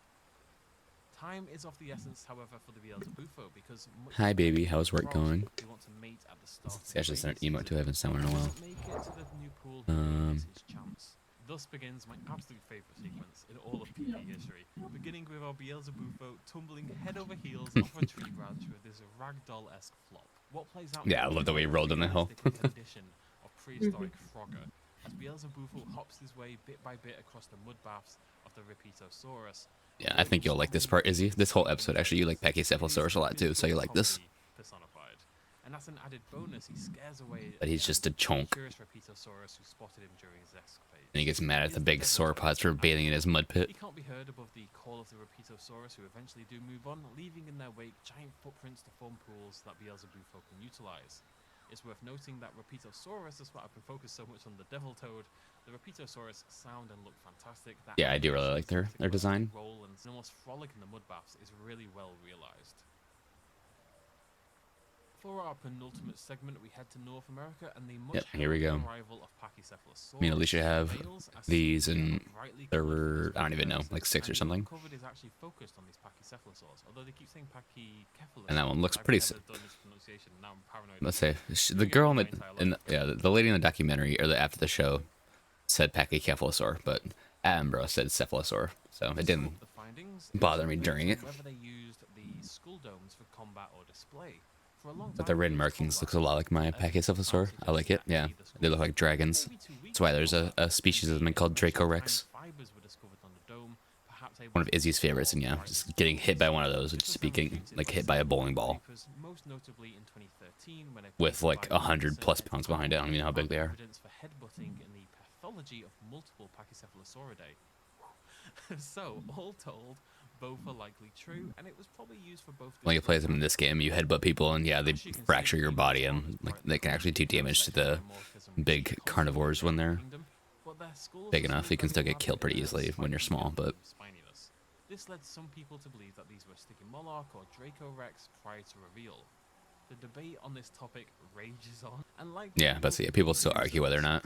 Time is of the essence, however, for the Beelzebufo because. Hi, baby. How's work going? They want to mate at the start. See, I should send an emote to I haven't sent one in a while. Make it to the new pool. His chance. Thus begins my absolute favourite sequence in all of PE history, beginning with our Beelzebufo tumbling head over heels off a tree branch with this ragdoll-esque flop. What plays out? Yeah, I love the way he rolled in the hill. Edition of Prehistoric Frogger, as Beelzebufo hops his way bit by bit across the mud baths of the Rapitosaurus. Yeah, I think you'll like this part, Izzy. This whole episode, actually, you like Pachycephalosaurus a lot too, so you like this. Personified. And as an added bonus, he scares away. But he's just a chonk. Curious Rapitosaurus who spotted him during his escapade. And he gets mad at the big sauropods for bathing in his mud pit. He can't be heard above the call of the Rapitosaurus, who eventually do move on, leaving in their wake giant footprints to form pools that Beelzebufo can utilize. It's worth noting that Rapitosaurus, despite I've been focused so much on the devil toad, the Rapitosaurus sound and look fantastic. That Yeah, I do really like their design. Roll and almost frolic in the mud baths is really well realized. For our penultimate segment, we head to North America and the much here we go. arrival of Pachycephalosaurus. Me and Alicia have these, and there were, I don't even know, like 6 or something. Covered is actually focused on these Pachycephalosaurs, although they keep saying Pachycephalus. And that one looks I've pretty. never done this pronunciation, now I'm paranoid. Let's say the girl the lady in the documentary or after the show said Pachycephalosaur, but Attenborough said cephalosaur, so it didn't bother me during it. Whether they used the skull domes for combat or display. But the red markings looks a lot like my Pachycephalosaur. I like it. Yeah, they look like dragons. That's why there's a species of them called Dracorex. One of Izzy's favorites, and yeah, just getting hit by one of those would just be getting like hit by a bowling ball with like 100+ pounds behind it. I don't even know how big they are. So, all told, both are likely true, and it was probably used for both. When you play them in this game, you headbutt people, and yeah, they fracture your body, and like they can actually do damage to the big carnivores when they're big enough. You can still get killed pretty easily when you're small, but this led some people to believe that these were Sticky Moloch or Dracorex prior to reveal. The debate on this topic rages on, and like Yeah, but see, people still argue whether or not.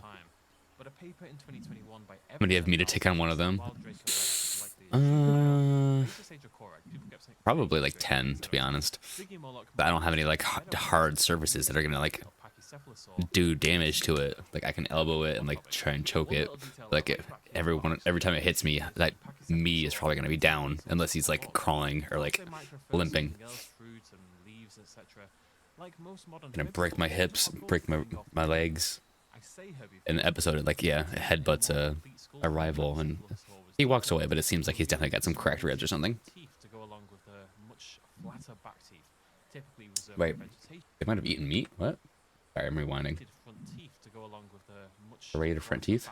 But a paper in 2021 by But do you have me to take on one of them? Wild Drake and Rex is likely a juvenile. I used to say Dracorac. People kept saying Probably like 10, to be honest. But I don't have any like hard surfaces that are gonna like do damage to it. Like I can elbow it and like try and choke it. Like every time it hits me, that me is probably gonna be down unless he's like crawling or like limping. Gonna break my hips, break my legs. In the episode, like yeah, it headbutts a rival and he walks away, but it seems like he's definitely got some cracked ribs or something. Wait, they might have eaten meat. What? Sorry, I'm rewinding. Serrated front teeth.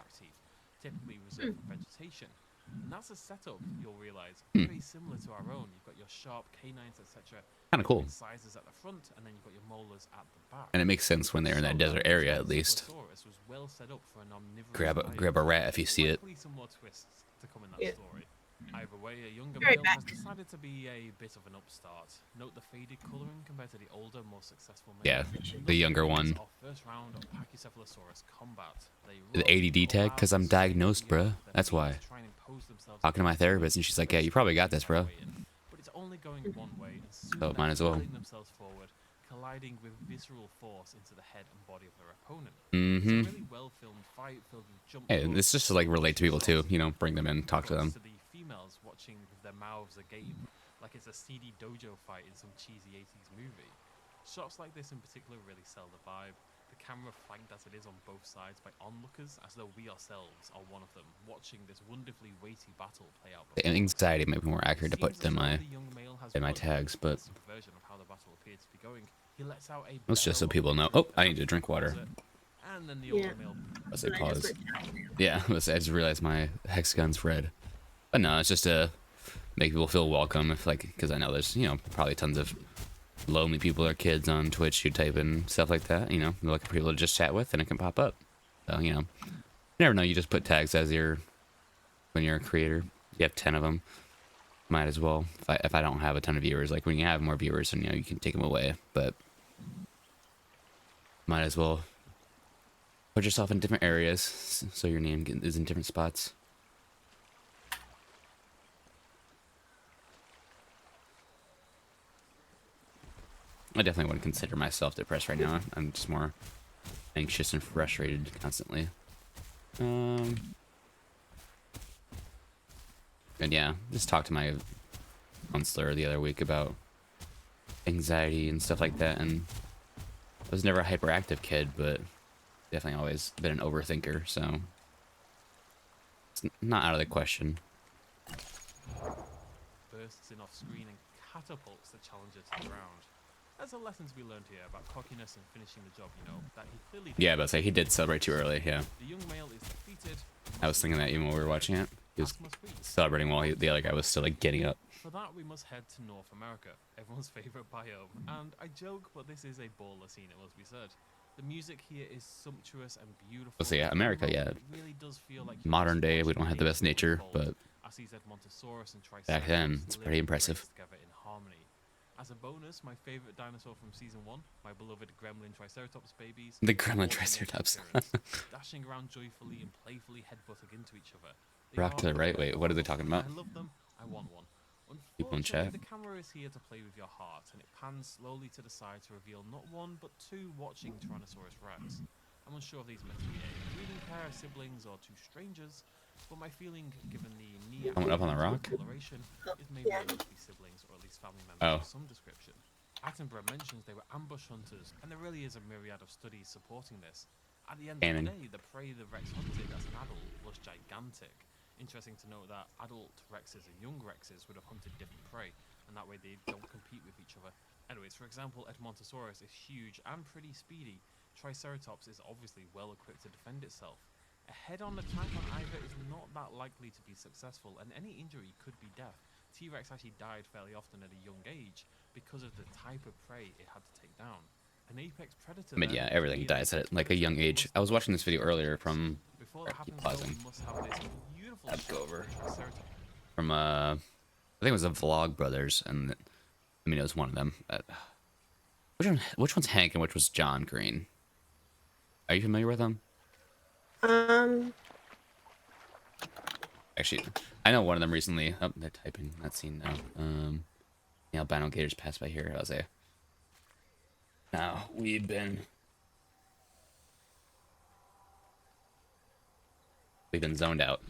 Typically reserved for vegetation. And that's a setup, you'll realize, very similar to our own. You've got your sharp canines, etc. Kind of cool. Incisors at the front, and then you've got your molars at the back. And it makes sense when they're in that desert area, at least. Was well set up for an Grab a rat if you see it. Some more twists to come in that Yeah. story. Either way, a younger Very male bad. has decided to be a bit of an upstart. Note the faded colouring compared to the older, more successful male. Yeah, the younger one. Our first round of Pachycephalosaurus combat. They The ADD tag, because I'm diagnosed, bruh. That's why. Talking to my therapist, and she's like, yeah, you probably got this, bro. But it's only going one way, and soon So might as well. propelling themselves forward, colliding with visceral force into the head and body of their opponent. Mm-hmm. It's a really well-filmed fight filled with jump Hey, cuts, it's just to like relate to people too, you know, bring them in, talk to them. to the females watching with their mouths agape, like it's a seedy dojo fight in some cheesy 80s movie. Shots like this in particular really sell the vibe. The camera flanked as it is on both sides by onlookers, as though we ourselves are one of them, watching this wonderfully weighty battle play out. The anxiety might be more accurate to put than my tags, but Version of how the battle appeared to be going. He lets out a it's just so bellow people know. Oh, I need to drink water. and then the Yeah. older male I say And I just pause. went down. Yeah, I just realized my hexagon's red. But no, it's just to make people feel welcome. If like, because I know there's probably tons of lonely people or kids on Twitch who type in stuff like that. You're looking for people to just chat with, and it can pop up. So you never know. You just put tags as when you're a creator. You have 10 of them. Might as well. If I don't have a ton of viewers, like when you have more viewers, then you can take them away. But might as well put yourself in different areas so your name is in different spots. I definitely wouldn't consider myself depressed right now. I'm just more anxious and frustrated constantly. And yeah, just talked to my counselor the other week about anxiety and stuff like that, and I was never a hyperactive kid, but definitely always been an overthinker, so it's not out of the question. bursts in off screen and catapults the challenger to the ground. There's a lesson to be learned here about cockiness and finishing the job, that he clearly Yeah, but say he did celebrate too early. Yeah, The young male is defeated. I was thinking that even while we were watching it, he was As must we. celebrating while the other guy was still like getting up. For that, we must head to North America, everyone's favorite biome. And I joke, but this is a baller scene, it must be said. The music here is sumptuous and beautiful. Let's see, yeah, America, yeah. It really does feel like Modern day, we don't have the best nature, but back then, it's pretty impressive. Together in harmony. As a bonus, my favorite dinosaur from season 1, my beloved gremlin Triceratops babies. The gremlin walking into Triceratops. appearance, dashing around joyfully and playfully headbutting into each other. They Rock to are the right. Wait, what are they talking about? I love them. I want one. People in Unfortunately, chat. the camera is here to play with your heart, and it pans slowly to the side to reveal not one, but two watching Tyrannosaurus Rex. I'm unsure if these are meant to be a breeding pair, siblings, or two strangers, but my feeling, given the near Someone up on the rock? coloration, is maybe Yeah. they must be siblings, or at least family members Oh. of some description. Attenborough mentions they were ambush hunters, and there really is a myriad of studies supporting this. At the end Canon. of the day, the prey the Rex hunted as an adult was gigantic. Interesting to note that adult Rexes and young Rexes would have hunted different prey, and that way they don't compete with each other. Anyways, for example, Edmontosaurus is huge and pretty speedy. Triceratops is obviously well equipped to defend itself. A head-on attack on either is not that likely to be successful, and any injury could be death. T-Rex actually died fairly often at a young age because of the type of prey it had to take down. An apex predator. I mean, yeah, everything dies at like a young age. I was watching this video earlier from Before that keep happens, though, pausing. we must have this beautiful I'd shot go of over. the Triceratops. I think it was the Vlog Brothers, and I mean it was one of them. Which one's Hank and which was John Green? Are you familiar with them? Um, Actually, I know one of them recently. Oh, they're typing that scene now. The albino gators passed by here. I was a. Now we've been zoned out.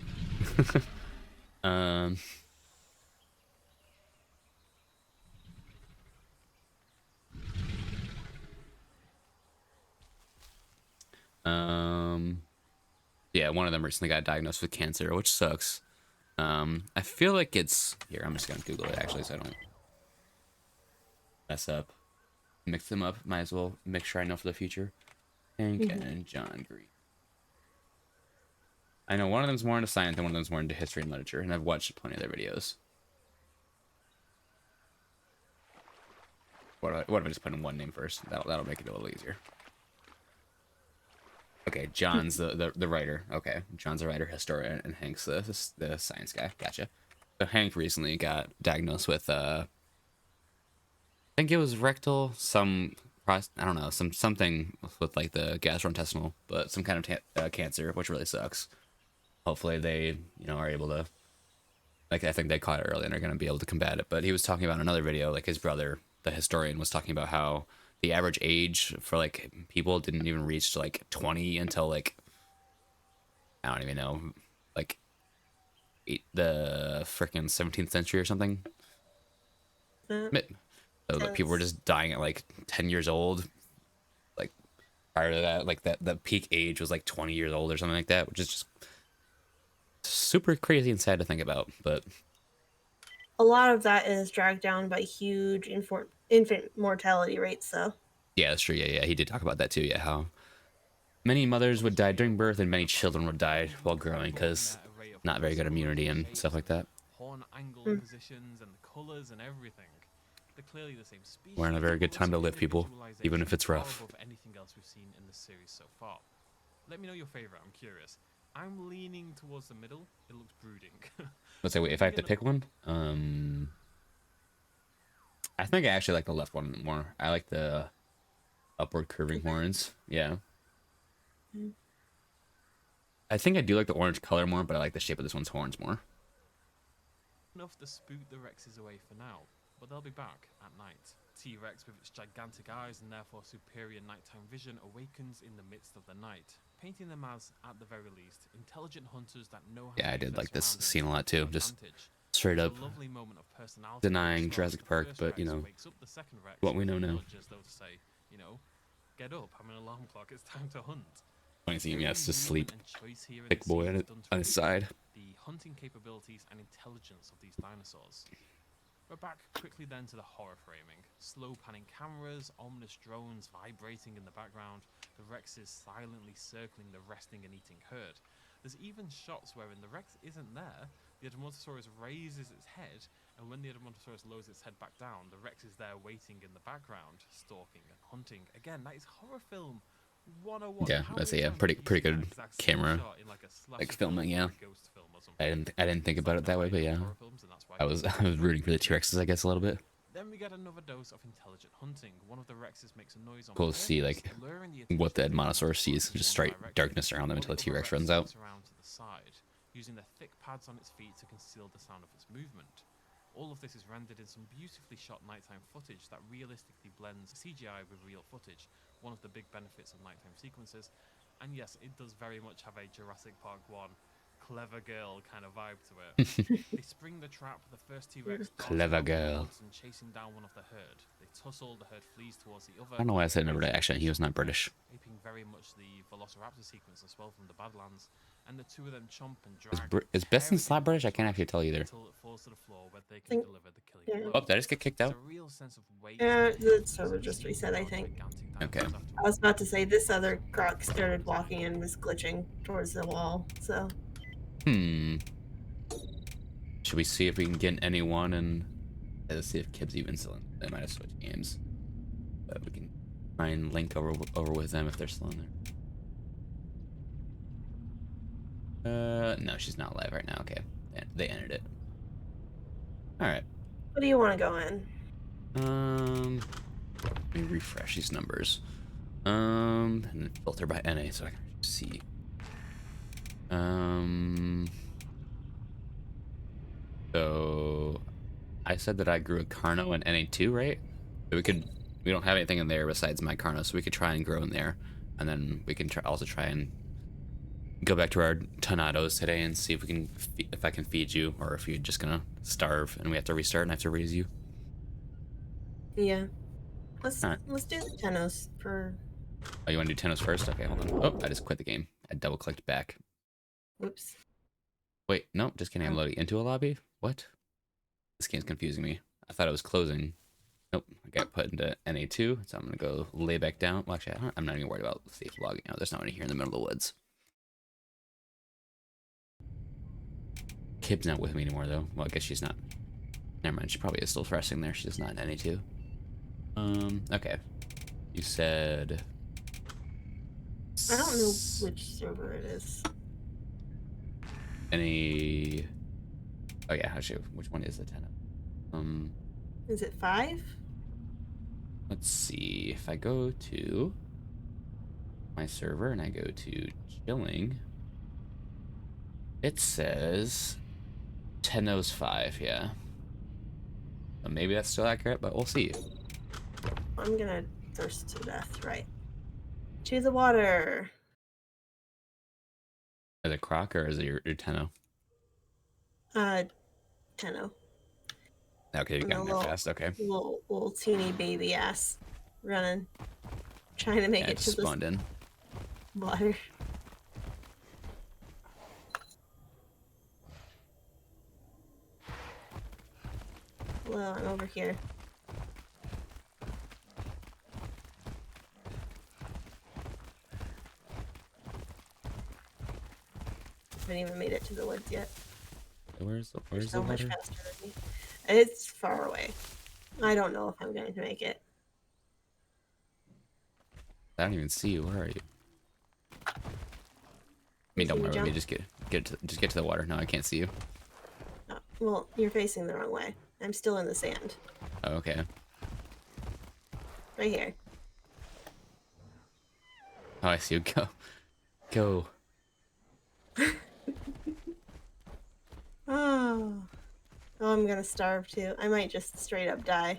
um. Yeah, one of them recently got diagnosed with cancer, which sucks. I feel like it's here. I'm just gonna Google it actually, so I don't mess up. Mix them up. Might as well make sure I know for the future. Hank and John Green. I know one of them's more into science and one of them's more into history and literature, and I've watched plenty of their videos. What if I just put in one name first? That'll make it a little easier. Okay, John's the writer. Okay, John's a writer, historian, and Hank's the science guy. Gotcha. So Hank recently got diagnosed with I think it was rectal, I don't know, something with like the gastrointestinal, but some kind of cancer, which really sucks. Hopefully they are able to, like, I think they caught it early and are going to be able to combat it. But he was talking about another video, like his brother, the historian, was talking about how the average age for like people didn't even reach like 20 until like, I don't even know, like the freaking 17th century or something. So like, people were just dying at like 10 years old. Like prior to that, like the peak age was like 20 years old or something like that, which is just super crazy and sad to think about. But a lot of that is dragged down by huge infant mortality rates, though. yeah, that's true. Yeah, he did talk about that too. Yeah, how many mothers would die during birth and many children would die while growing because not very good immunity and stuff like that. Horn angle positions and the colors and everything. They're clearly the same species. We're in a very good time to live, people, even if it's rough. Above anything else we've seen in the series so far. Let me know your favorite. I'm curious. I'm leaning towards the middle. It looks brooding. Let's say, wait, if I have to pick one, I think I actually like the left one more. I like the upward curving horns. Yeah. I think I do like the orange color more, but I like the shape of this one's horns more. Enough to spook the Rexes away for now, but they'll be back at night. T-Rex with its gigantic eyes and therefore superior nighttime vision awakens in the midst of the night, painting them as, at the very least, intelligent hunters that know how Yeah, to I did use like their this surroundings scene a lot to too. their Just advantage. straight It's up a lovely moment of personality denying that Jurassic the Park, first but Rex you know wakes up the second Rex what we know with now. nudge as though to say, get up, I'm an alarm clock, it's time to hunt. Funny seeing him, yes, to Every sleep. movement and choice here in Big the boy scene on is it done to on his reflect side. the hunting capabilities and intelligence of these dinosaurs. We're back quickly then to the horror framing. Slow panning cameras, ominous drones vibrating in the background, the Rexes silently circling the resting and eating herd. There's even shots wherein the Rex isn't there, the Edmontosaurus raises its head, and when the Edmontosaurus lowers its head back down, the Rex is there waiting in the background, stalking and hunting. Again, that is horror film 101. Yeah, How that's many yeah, times pretty have you seen good that exact same camera, shot in, like, a slasher like filming. film or Yeah, a ghost film or something? I didn't think about it that way, but yeah, Horror films, and that's why I was rooting for the T-Rexes, I guess, a little bit. then we get another dose of intelligent hunting. One of the Rexes makes a noise on Cool to see purpose, like luring the what the attention of Edmontosaurus sees, in just one straight direction, darkness around them while until the the other T-Rex Rex runs out. slips around to the side, using the thick pads on its feet to conceal the sound of its movement. All of this is rendered in some beautifully shot nighttime footage that realistically blends CGI with real footage, one of the big benefits of nighttime sequences. And yes, it does very much have a Jurassic Park 1 clever girl kind of vibe to it. They spring the trap, the first T-Rex Clever girl. and chasing down one of the herd. They tussle, the herd flees towards the other. I don't know why I said never to action. He was not British. Aping very much the Velociraptor sequence as well from the Badlands. And the two of them chomp and drag. Is Besson Slap British? I can't actually tell either. Until it falls to the floor where they can deliver the killing blow. Oh, did I just get kicked out? There's a real sense of weight. The server just reset, I think. Okay. I was about to say this other croc started walking and was glitching towards the wall, so. Should we see if we can get anyone and let's see if Kib's even still in. They might have switched games, but we can try and link over with them if they're still in there. No, she's not live right now. Okay, they ended it. All right. What do you want to go in? Let me refresh these numbers. And then filter by NA so I can see. So I said that I grew a Carno in NA2, right? So we don't have anything in there besides my Carno, so we could try and grow in there. And then we can also try and go back to our Tornadoes today and see if we can, if I can feed you, or if you're just gonna starve and we have to restart and I have to raise you. Yeah. Let's All right. let's do the Tenos for. Oh, you want to do Tennis first? Okay, hold on. Oh, I just quit the game. I double clicked back. Oops. Wait, no, just kidding. I'm loading into a lobby. What? This game's confusing me. I thought it was closing. Nope, I got put into NA2, so I'm gonna go lay back down. Well, actually, I'm not even worried about safe logging out. There's not any here in the middle of the woods. Kib's not with me anymore, though. Well, I guess she's not. Never mind, she probably is still resting there. She's just not in NA2. Okay. You said... I don't know which server it is. Any... Oh, yeah, actually, which one is the 10? Is it 5? Let's see. If I go to my server and I go to chilling, it says Tenos 5, yeah. So maybe that's still accurate, but we'll see. I'm gonna thirst to death, right? To the water. Is it Croc or is it your Tenno? Tenno. Okay, you got in there fast, okay. Little teeny baby ass running. Trying to make Yeah, it just to the spawned in. water. Hello, I'm over here. Haven't even made it to the woods yet. Where's the So much water? faster than me. It's far away. I don't know if I'm going to make it. I don't even see you. Where are you? I mean, don't Can you worry. Let me jump? just get to the water. No, I can't see you. Oh, well, you're facing the wrong way. I'm still in the sand. Oh, okay. Right here. Oh, I see you. Go, go. Oh. Oh, I'm gonna starve too. I might just straight up die.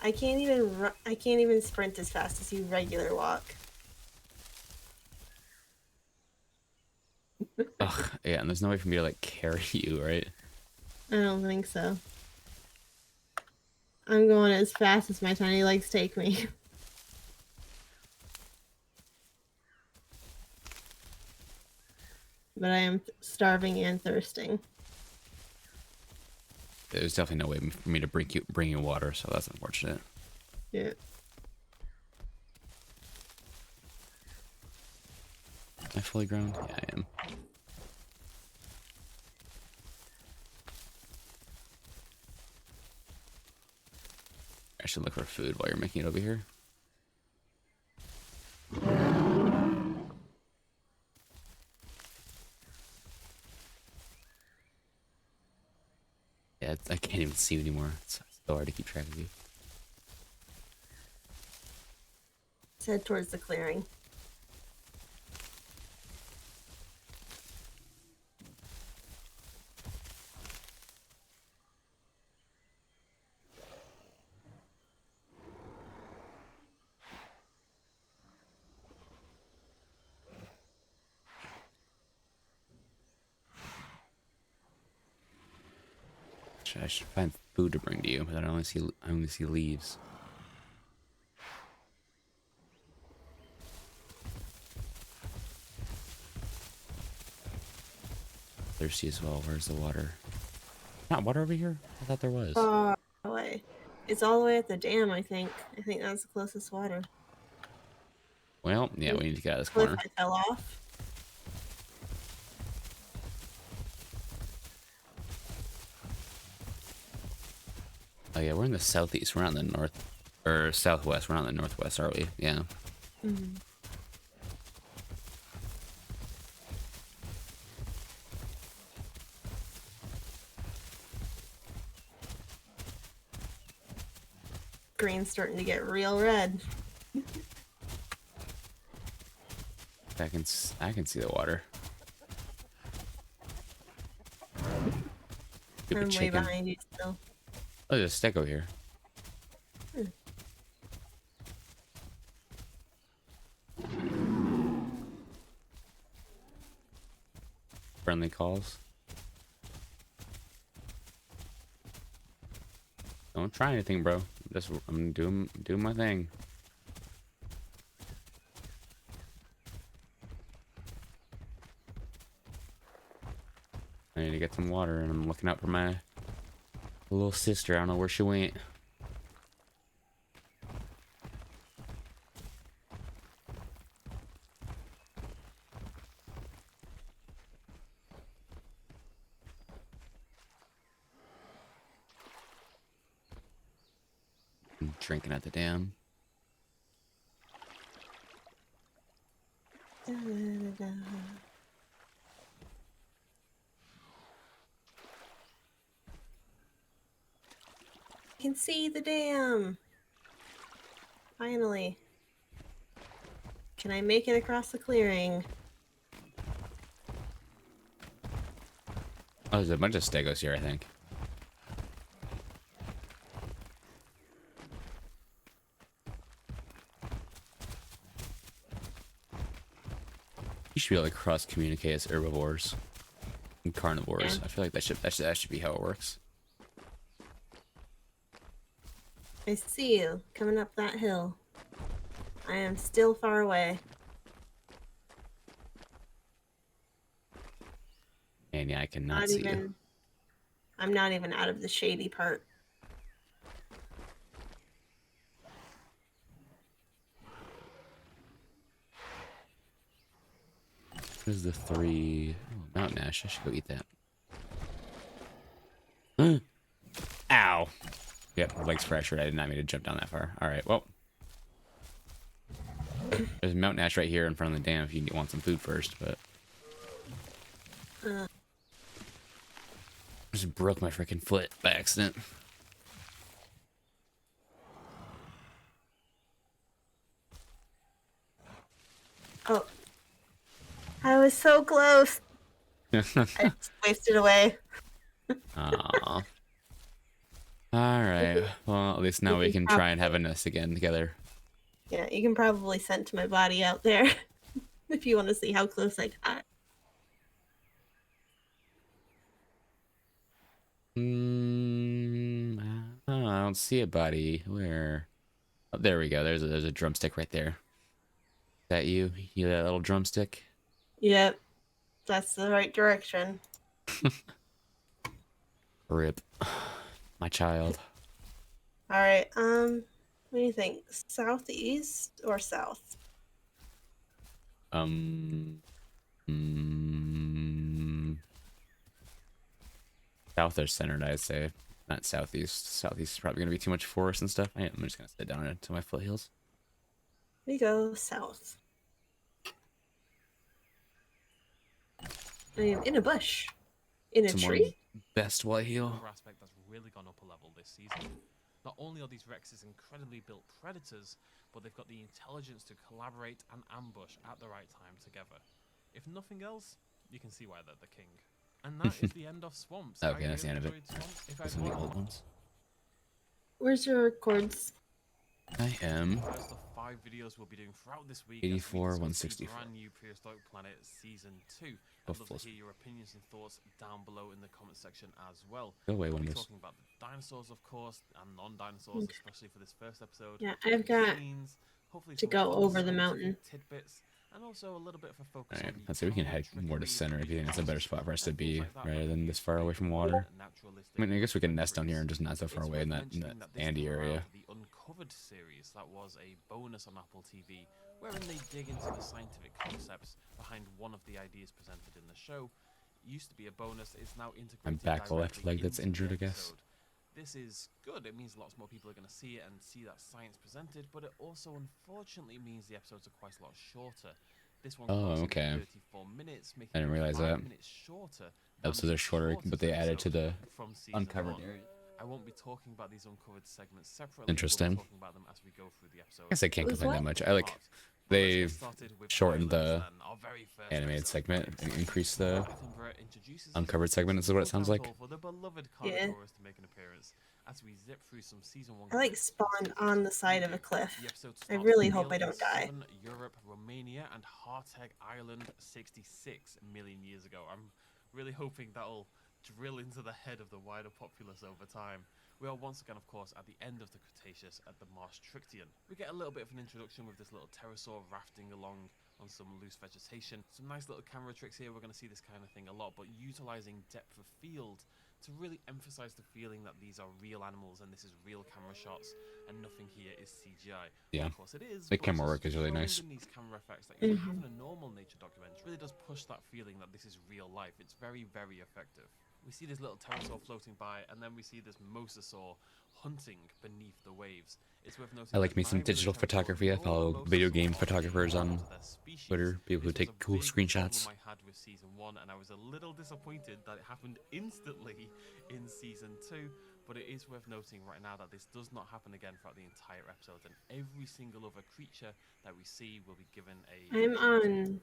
I can't even sprint as fast as you regular walk. Ugh, yeah, and there's no way for me to like carry you, right? I don't think so. I'm going as fast as my tiny legs take me. But I am starving and thirsting. There's definitely no way for me to bring you water, so that's unfortunate. Yeah. Am I fully grown? Yeah, I am. I should look for food while you're making it over here. Yeah, I can't even see you anymore. It's so hard to keep track of you. Let's head towards the clearing. I should find food to bring to you, but I only see leaves. Thirsty as well. Where's the water? Not water over here? I thought there was. Far away. It's all the way at the dam, I think. I think that's the closest water. Well, yeah, we need to get out of this Cliff, corner. I fell off. Oh yeah, we're in the southeast. We're not in the north or southwest. We're not in the northwest, are we? Yeah. Mm-hmm. screen's starting to get real red. I can see the water. Stupid I'm way chicken. behind you still. Oh, there's a stick over here. Friendly calls. Don't try anything, bro. I'm doing my thing. I need to get some water, and I'm looking out for my little sister. I don't know where she went. I'm drinking at the dam. Da, da, da, da. I can see the dam. Finally. Can I make it across the clearing? Oh, there's a bunch of stegos here, I think. You should be able to cross-communicate as herbivores and carnivores. Yeah. I feel like that should be how it works. I see you coming up that hill. I am still far away. And yeah, I cannot see you. I'm not even out of the shady part. What is the 3? Oh, mountain ash. I should go eat that. Ow. Yep, my leg's fractured. I did not mean to jump down that far. All right, well. There's mountain ash right here in front of the dam if you want some food first, but... I just broke my freaking foot by accident. Oh. I was so close. I just wasted away. Aww. Alright, well, at least now we can try and have a nest again together. Yeah, you can probably sense my body out there if you want to see how close I got. I don't see a body. Where? Oh, there we go. There's a drumstick right there. Is that you? You that little drumstick? Yep, that's the right direction. Rip. My child. All right, what do you think? Southeast or south? South or centered, I'd say. Not southeast. Southeast is probably gonna be too much forest and stuff. I'm just gonna sit down until my foothills. We go south. I am in a bush. In a Some more tree? best white heel. Another aspect that's really gone up a level this season. Not only are these Rexes incredibly built predators, but they've got the intelligence to collaborate and ambush at the right time together. If nothing else, you can see why they're the king. And that is the end of Swamps. Okay, I that's the really end of it. enjoyed Swamps. If Those are the old ones. Where's your chords? I am That's the 5 videos we'll be doing throughout this week. 84, as we discuss 164. the brand new Prehistoric Planet Season 2. Go I'd love full to hear your opinions and thoughts down below in the comment section as well. Go away, We'll be Windows. talking about the dinosaurs, of course, and non-dinosaurs, especially for this first episode. Yeah, I've got Scenes, hopefully to some go fun over the scientific mountain. tidbits, and also a little bit of a focus Alright, on the let's see. We can head talent, more to trickery, center if you think it's a better spot for us to and things be, like that, rather but than this far away from water. I mean, I guess we can nest down here and just not so far away in that sandy area. The Uncovered series that was a bonus on Apple TV, wherein they dig into the scientific concepts behind one of the ideas presented in the show. It used to be a bonus; it's now integrated. I'm back, left directly leg that's into the injured, I guess. episode. This is good. It means lots more people are going to see it and see that science presented, but it also unfortunately means the episodes are quite a lot shorter. This one Oh, okay. 34 minutes, making I didn't it realize 5 that. minutes shorter than Episodes are the shorter, but they shortest added to the episode from season uncovered 1. area. I won't be talking about these uncovered segments separately. Interesting. We'll be talking about them as we go through the episode. I guess I can't Was complain that what? much. I like But let's they get started with shortened Islands the then, our very first animated episode. segment and increased the Edinburgh introduces us uncovered to segment, is what it sounds like. for the beloved Yeah. carnotaurus to make an appearance as we zip through some season 1. I like spawned on the side of a cliff. The episode I starts really with hope I Neil in don't die. Southern Europe, Romania, and Harteg Island 66 million years ago. I'm really hoping that'll drill into the head of the wider populace over time. We are once again, of course, at the end of the Cretaceous at the Marsh Trichtian. We get a little bit of an introduction with this little pterosaur rafting along on some loose vegetation. Some nice little camera tricks here. We're going to see this kind of thing a lot, but utilizing depth of field to really emphasize the feeling that these are real animals and this is real camera shots and nothing here is CGI. Yeah. Well, of course it is. The but camera just work is really throwing nice. in these camera effects that you have in a normal nature documentary really does push that feeling that this is real life. It's very, very effective. We see this little pterosaur floating by, and then we see this mosasaur hunting beneath the waves. It's worth noting I like that me some neither digital the pterosaur photography. I nor follow the video mosasaur game are photographers belong on to their species. Twitter, people who This was take a cool big screenshots. problem I had with season 1, and I was a little disappointed that it happened instantly in season 2. But it is worth noting right now that this does not happen again throughout the entire episode, and every single other creature that we see will be given a. I'm on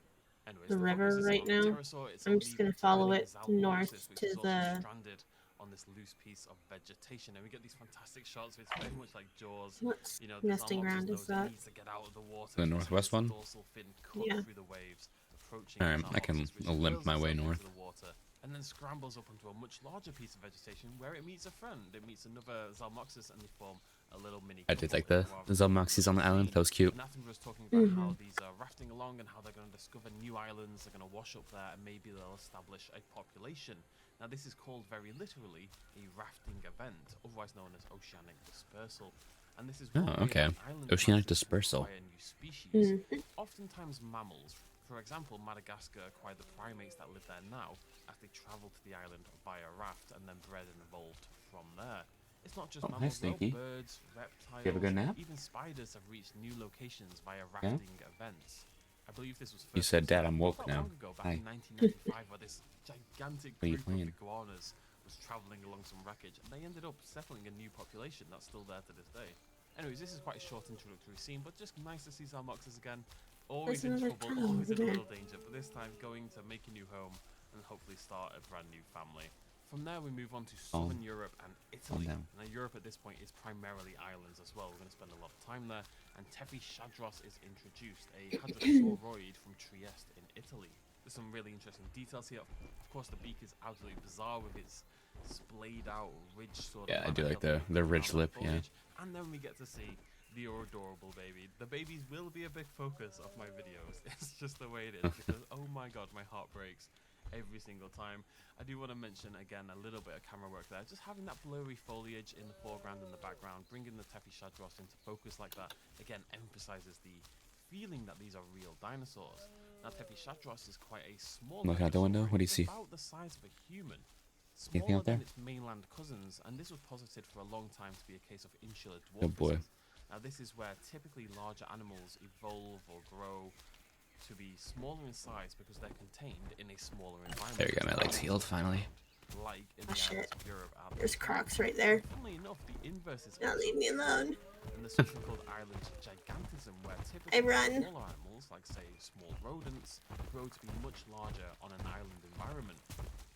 Anyways, the river focus isn't right on the now. pterosaur, it's I'm on just the gonna follow returning it Zalmoxis, north which to is also the. stranded on this loose piece of vegetation, and we get these fantastic shots. It's very much like Jaws. What You know, the nesting Zalmoxis ground knows is it that? needs to get out of the water. The as we see northwest its one? dorsal fin cut Yeah. through the waves, approaching Alright, the I can Zalmoxis, which limp hurls my way itself north. into the water, and then scrambles up onto a much larger piece of vegetation where it meets a friend. It meets another Zalmoxis, and they form a little mini. I did like couple the in Zalmoxis on the island. That was cute. and Attenborough's talking about how these are rafting along and how they're going to discover new islands, they're going to wash up there, and maybe they'll establish a population. Now, this is called very literally a rafting event, otherwise known as oceanic dispersal. And this is one way okay. that island Oceanic masses dispersal. acquire new species, oftentimes mammals. For example, Madagascar acquired the primates that live there now as they traveled to the island via raft and then bred and evolved from there. It's not just Oh, hi, mammals, though. Sneaky. Birds, reptiles, You have a good nap? even spiders have reached new locations via rafting events. I believe this was first You said, "Dad, I'm woke not now." long ago, back Hi. in 1995, where this gigantic What are you group playing? of iguanas was traveling along some wreckage, and they ended up settling a new population that's still there to this day. Anyways, this is quite a short introductory scene, but just nice to see Zalmoxis again. Always There's in another trouble, tunnel always in over a there. little danger, but this time going to make a new home and hopefully start a brand new family. From there, we move on to Southern Europe and Italy. down. Now, Europe at this point is primarily islands as well. We're going to spend a lot of time there. And Tephishadros is introduced, a hadrosauroid from Trieste in Italy. There's some really interesting details here. Of course, the beak is absolutely bizarre with its splayed out ridge sort of. Yeah, I do like manner the ridge around lip, yeah. foliage. And then we get to see the adorable baby. The babies will be a big focus of my videos. It's just the way it is because, oh my god, my heart breaks every single time. I do want to mention again a little bit of camera work there. Just having that blurry foliage in the foreground and the background, bringing the Tephishadros into focus like that, again emphasizes the feeling that these are real dinosaurs. Now, Tephishadros is quite a small. Looking out the window, what do you It's see? About the size of a human. Anything Smaller out there? than its mainland cousins, and this was posited for a long time to be a case of insular dwarfism. Oh boy. Now, this is where typically larger animals evolve or grow to be smaller in size because they're contained in a smaller environment. There you go, my leg's healed finally. Like in Oh, the shit. islands of Europe. Are There's crocs right there. Funnily enough, the inverse is Now also leave me true. alone. And there's something called island gigantism, where typically run. smaller animals, like say small rodents, grow to be much larger on an island environment.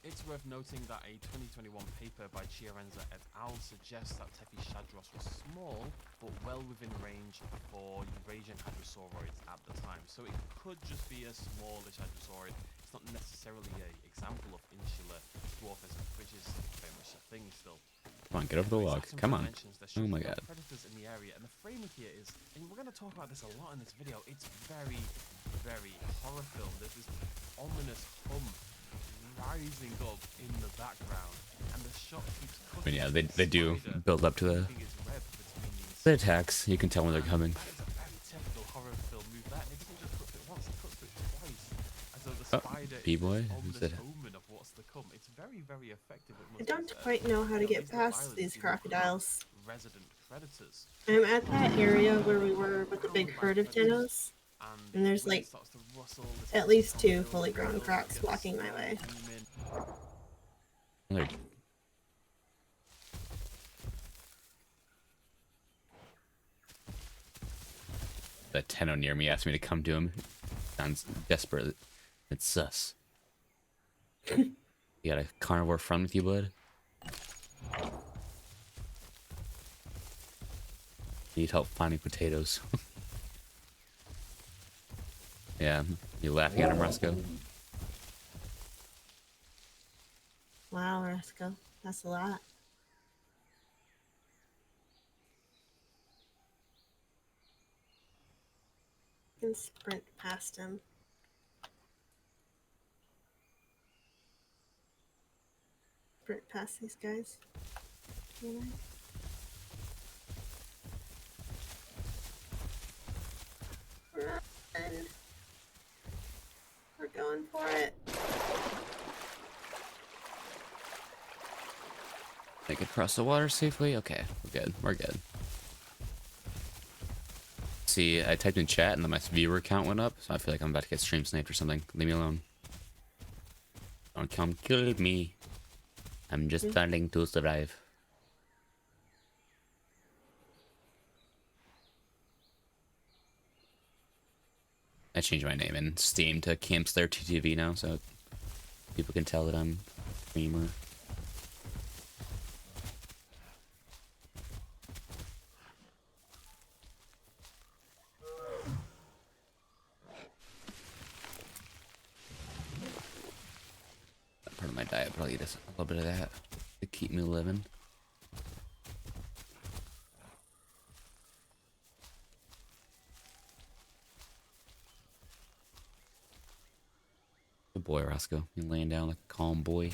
It's worth noting that a 2021 paper by Chiarenza et al. Suggests that Tephishadros was small, but well within range for Eurasian hadrosauroids at the time. So it could just be a smallish hadrosaurid. It's not necessarily an example of insular dwarfism, which is very much a thing still. Come on, get over the log. Come on. Oh my god. Predators in the area, and the framing here is, and we're going to talk about this a lot in this video. It's very, very horror film. There's this ominous hum rising up in the background, and the shot keeps But cutting. yeah, they do spider build up to the keeping its web between these. the attacks. You can tell when they're coming. That is a very typical horror film move. That and it doesn't just cut through it once; it cuts through it twice, as though the Oh, spider is B-boy, this who's ominous it? omen of what's to come. It's very, very effective. It I must be don't said. quite know how to You know, get these little past islands these do crocodiles. Resident predators. I'm at that area where we were with the big herd of dinos. And there's, when it like, starts to rustle, this at least comes 2 down, fully grown builds, crocs gets walking my way. zoom in. They're The Tenno near me asked me to come to him. Sounds desperate. It's sus. You got a carnivore friend with you, bud? Need help finding potatoes. Yeah, you laughing at him, Roscoe? Wow, Roscoe. That's a lot. I can sprint past him. Sprint past these guys. Can I? Run! We're going for it. Make it across the water safely? Okay, we're good. We're good. See, I typed in chat and then my viewer count went up, so I feel like I'm about to get stream sniped or something. Leave me alone. Don't come kill me. I'm just trying to survive. I changed my name in Steam to Campslayer TTV now, so people can tell that I'm a streamer. Part of my diet, but I'll eat a little bit of that to keep me living. Good boy, Roscoe. You're laying down like a calm boy.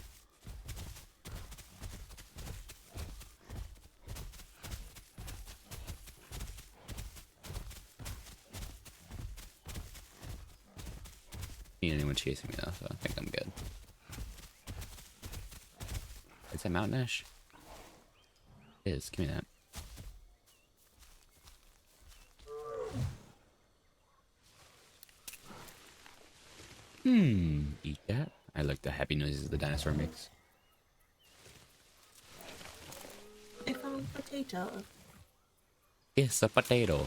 Need anyone chasing me though, so I think I'm good. Is that mountain ash? It is. Give me that. Eat that. I like the happy noises the dinosaur makes. I found a potato. It's a potato.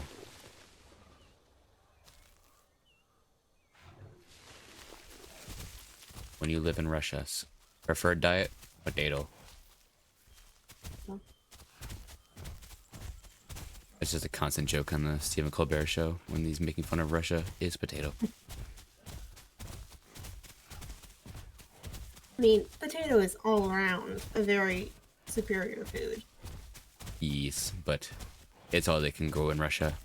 When you live in Russia, preferred diet? Potato. Oh. It's just a constant joke on the Stephen Colbert show when he's making fun of Russia is potato. I mean, potato is all around a very superior food. Yes, but it's all they can grow in Russia.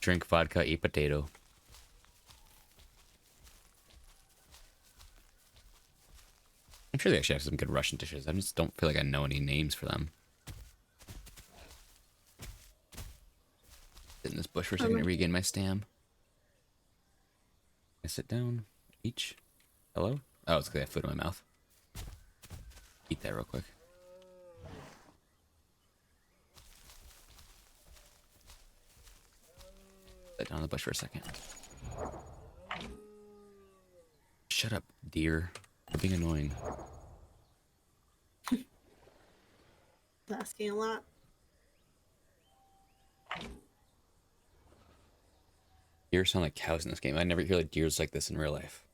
Drink vodka, eat potato. I'm sure they actually have some good Russian dishes. I just don't feel like I know any names for them. Sit in this bush for a second to regain my stam. I sit down. Each. Hello? Oh, it's because I have food in my mouth. Eat that real quick. Sit down in the bush for a second. Shut up, deer. You're being annoying. Asking a lot. Deer sound like cows in this game. I never hear like deers like this in real life.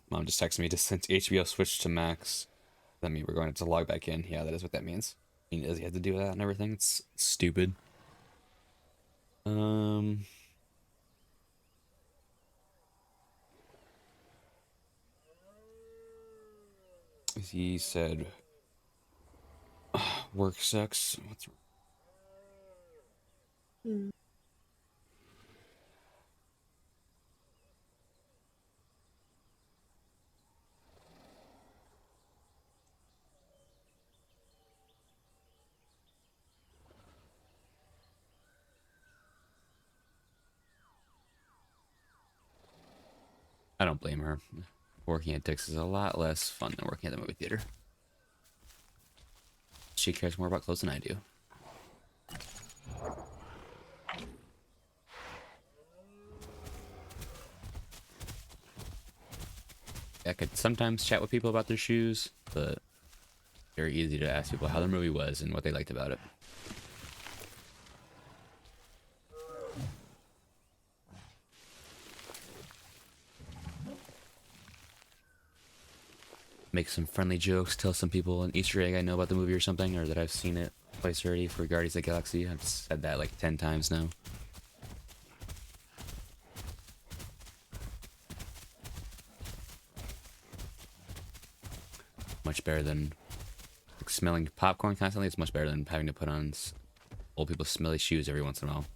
Mom just texted me to since HBO switched to Max. That means we're going to log back in. Yeah, that is what that means. He does he have to do that and everything? It's stupid. He said work sucks. What's I don't blame her. Working at Dick's is a lot less fun than working at the movie theater. She cares more about clothes than I do. I could sometimes chat with people about their shoes, but very easy to ask people how the movie was and what they liked about it. Make some friendly jokes, tell some people an Easter egg I know about the movie or something, or that I've seen it twice already for Guardians of the Galaxy. I've said that like 10 times now. Much better than like, smelling popcorn constantly. It's much better than having to put on old people's smelly shoes every once in a while.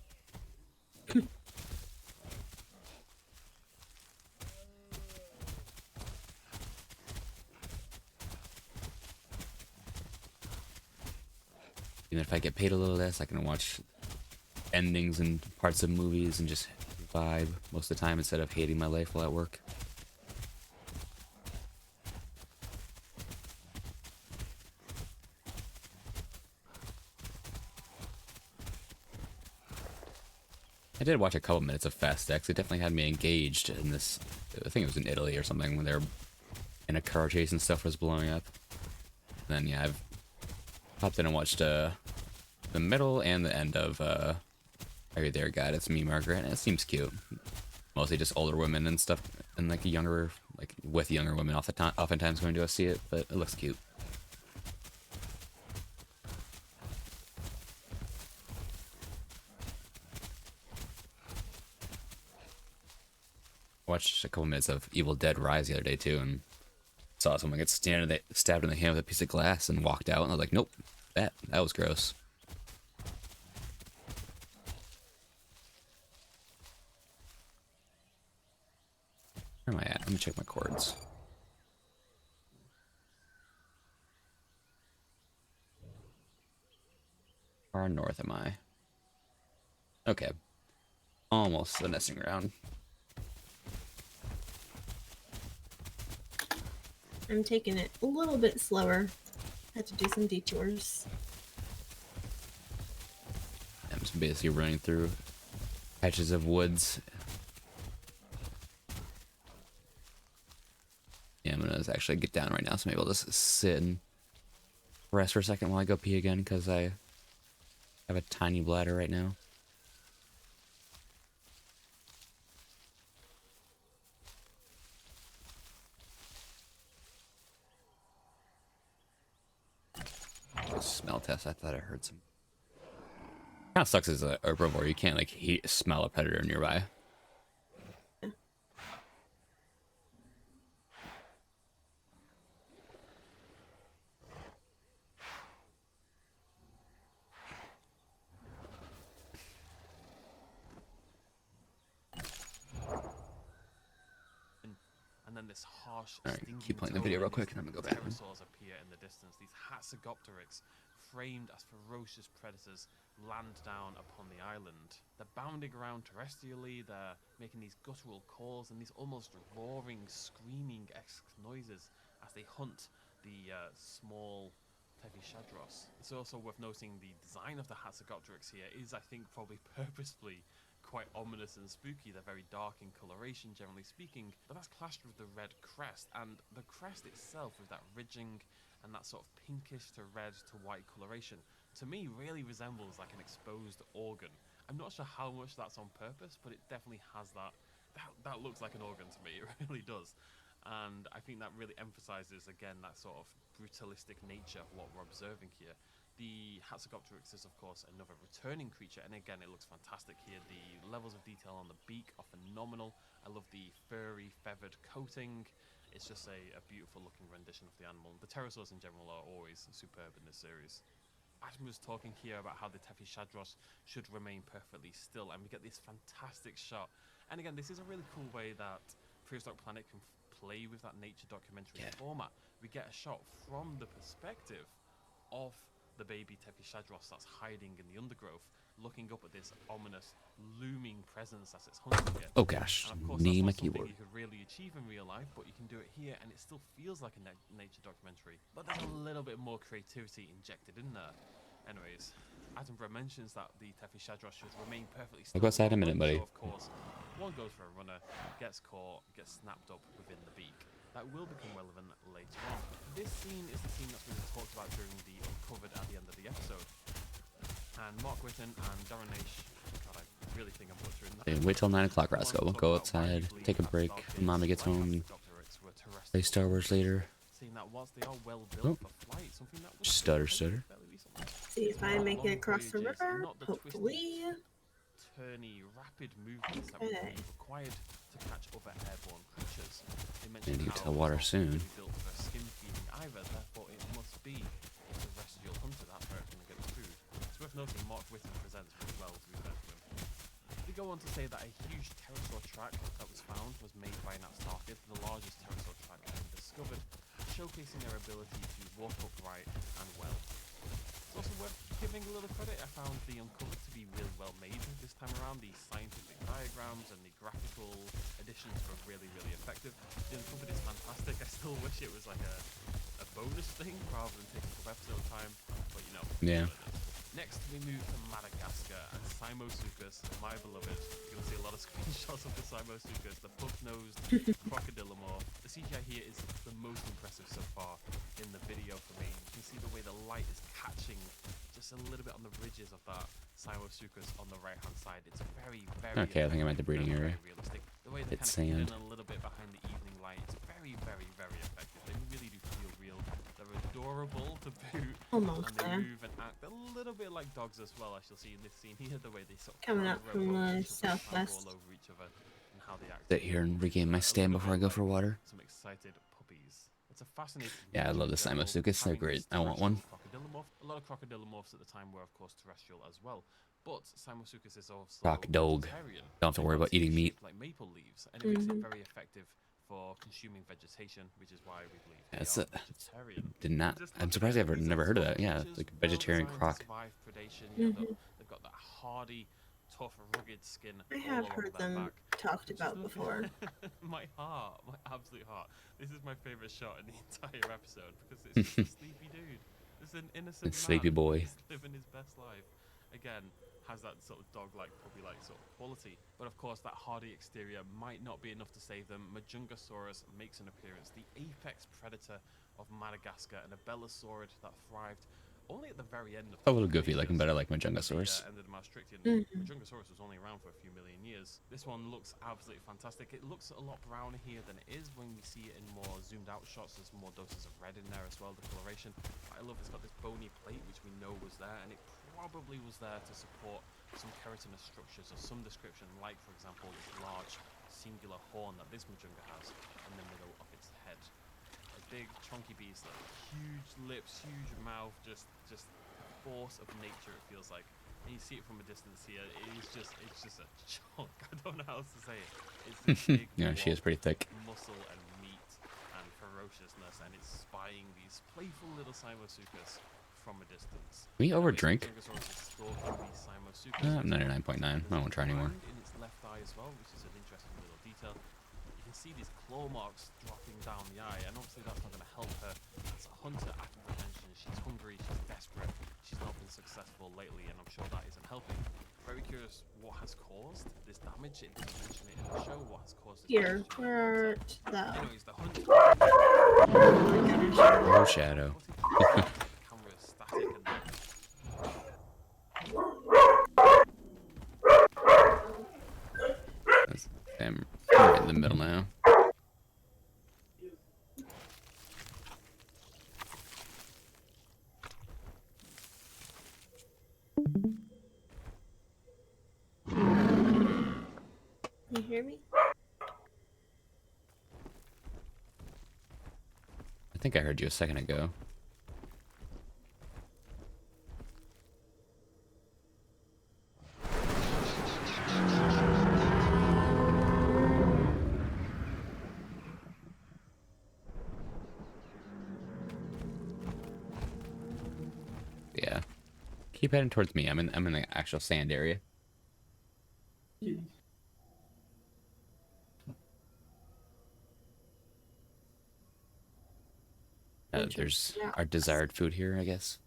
Even if I get paid a little less, I can watch endings and parts of movies and just vibe most of the time instead of hating my life while at work. I did watch a couple minutes of Fast X. It definitely had me engaged in this. I think it was in Italy or something when they were in a car chase and stuff was blowing up. And then yeah, I've popped in and watched the middle and the end of Are You There, God? It's Me, Margaret. And it seems cute. Mostly just older women and stuff, and like younger, like with younger women oftentimes going to go see it, but it looks cute. Watched a couple minutes of Evil Dead Rise the other day too, and saw someone get stabbed in the hand with a piece of glass and walked out, and I was like, nope, that was gross. Where am I at? Let me check my chords. Far north am I? Okay. Almost the nesting ground. I'm taking it a little bit slower. Had to do some detours. I'm just basically running through patches of woods. Yeah, I'm gonna actually get down right now, so maybe I'll just sit and rest for a second while I go pee again, because I have a tiny bladder right now. Smell test. I thought I heard some. Kind of sucks as a herbivore. You can't like smell a predator nearby. And then this harsh, All right, stinging keep playing the tone video real and quick, these and I'm gonna go back. pterosaurs appear in the distance. These Hatzegopteryx, framed as ferocious predators, land down upon the island. They're bounding around terrestrially. They're making these guttural calls and these almost roaring, screaming-esque noises as they hunt the small Tephishadros. It's also worth noting the design of the Hatzegopteryx here is, I think, probably purposefully quite ominous and spooky. They're very dark in coloration, generally speaking, but that's clashed with the red crest, and the crest itself with that ridging and that sort of pinkish to red to white coloration, to me really resembles like an exposed organ. I'm not sure how much that's on purpose, but it definitely has that looks like an organ to me. It really does. And I think that really emphasizes again that sort of brutalistic nature of what we're observing here. The Hatzegopteryx is, of course, another returning creature, and again, it looks fantastic here. The levels of detail on the beak are phenomenal. I love the furry, feathered coating. It's just a beautiful-looking rendition of the animal. The pterosaurs in general are always superb in this series. Adam was talking here about how the Tephishadros should remain perfectly still, and we get this fantastic shot. And again, this is a really cool way that Prehistoric Planet can play with that nature documentary format. We get a shot from the perspective of the baby Tephishadros that's hiding in the undergrowth, looking up at this ominous, looming presence as it's hunting it. Oh gosh, and of course, that's not something you could really achieve in real life, but you can do it here, and it still feels like a nature documentary. But there's a little bit more creativity injected in there. Anyways, Attenborough mentions that the Tephishadros should remain perfectly still. I'll go outside in a minute, buddy. So of course, one goes for a runner, gets caught, gets snapped up within the beak. that will become relevant later on. This scene is the scene that's been talked about during the Uncovered at the end of the episode. And Mark Whitten and Darren Naish, God, I really think I'm butchering that. Hey, wait till 9 o'clock, Go on Roscoe. to We'll talk go about why outside, they believe take a that break. Stargates, Mama gets like home, Doctorates, were play terrestrial Star Wars in later. Seeing that whilst they are well Oh. built for flight, something that was Stutter, still stutter. fairly recently. See if I make it across the Voyages, river. not the Hopefully. turny, rapid movements that we Okay. believe required to catch other airborne creatures. They And mentioned you how tell water it's not soon. really built for skin-feeding either, therefore it must be a terrestrial hunter. That's where it's going to get the food. It's worth noting Mark Whitten presents pretty well, to be fair to him. They go on to say that a huge pterosaur track that was found was made by Nat Starkid, the largest pterosaur track ever discovered, showcasing their ability to walk upright and well. It's also worth giving a little credit. I found the Uncovered to be really well made this time around. The scientific diagrams and the graphical additions were really, really effective. The Uncovered is fantastic. I still wish it was like a bonus thing rather than taking up episode time, but you know. Yeah. Next, we move to Madagascar and Simosuchus, my beloved. You'll see a lot of screenshots of the Simosuchus, the puck-nosed crocodilomorph. The CGI here is the most impressive so far in the video for me. You can see the way the light is catching just a little bit on the ridges of that Simosuchus on the right-hand side. It's very, very Okay, I think I'm at the breeding very, area. very realistic. The way they It's kind of sand. in a little bit behind the evening light, it's very, very, very effective. They really do feel real. They're adorable to boot. Almost And they there. move and act a little bit like dogs as well, as you'll see in this scene here, the way they sort of Coming up from roll the each other, climb southwest. all over each other, and how they act. Sit here and regain my A stand little before I bit go for like water. some excited puppies. It's a fascinating. Yeah, I love the general, Simosuchus. They're having great. this I want one. terrestrial crocodilomorph. A lot of crocodilomorphs at the time were, of course, terrestrial as well. But Simosuchus is also Croc dog. vegetarian. Don't have to worry about eating meat. Like maple leaves, and it makes it very effective for consuming vegetation, which is why we believe they That's are it. vegetarian. Did not. Just I'm look at surprised them. I've These are never heard of tough that. Yeah, creatures, like vegetarian well-designed to croc. survive predation. You know, they've got that hardy, tough, rugged skin. I all have along heard their them back. talked Just about look before. at my heart, my absolute heart. This is my favorite shot in the entire episode because it's just a sleepy dude. It's an innocent Sleepy man boy. who's living his best life. Again, has that sort of dog-like, puppy-like sort of quality. But of course, that hardy exterior might not be enough to save them. Majungasaurus makes an appearance, the apex predator of Madagascar, and a belosaurid that thrived only at the very end of A little goofy Cretaceous, looking, but I like at the Majungasaurus. end of the Maastrichtian. Majungasaurus was only around for a few million years. This one looks absolutely fantastic. It looks a lot browner here than it is when we see it in more zoomed out shots. There's more doses of red in there as well, the coloration. I love it's got this bony plate, which we know was there, and it probably was there to support some keratinous structures of some description, like, for example, this large singular horn that this Majunga has in the middle of its head. A big, chunky beast, like huge lips, huge mouth, just force of nature, it feels like. And you see it from a distance here. It's just a chunk. I don't know how else to say it. It's this big Yeah, she is blob pretty thick. of muscle and meat and ferociousness, and it's spying these playful little Simosuchus from a distance. Can we Anyways, overdrink? Majungasaurus is stalking the Simosuchus. 99.9. I won't try anymore. In its left eye as well, which is an interesting little detail. You can see these claw marks dropping down the eye, and obviously that's not going to help her as a hunter after prevention. She's hungry, she's desperate, she's not been successful lately, and I'm sure that isn't helping. Very curious what has caused this damage. It doesn't mention it in the show. What has caused this Here, damage? where art thou? Anyways, the hunter. Oh, shadow. The camera is static and I'm right in the middle now. You hear me? I think I heard you a second ago. Yeah. Keep heading towards me. I'm in the actual sand area. There's our desired food here, I guess.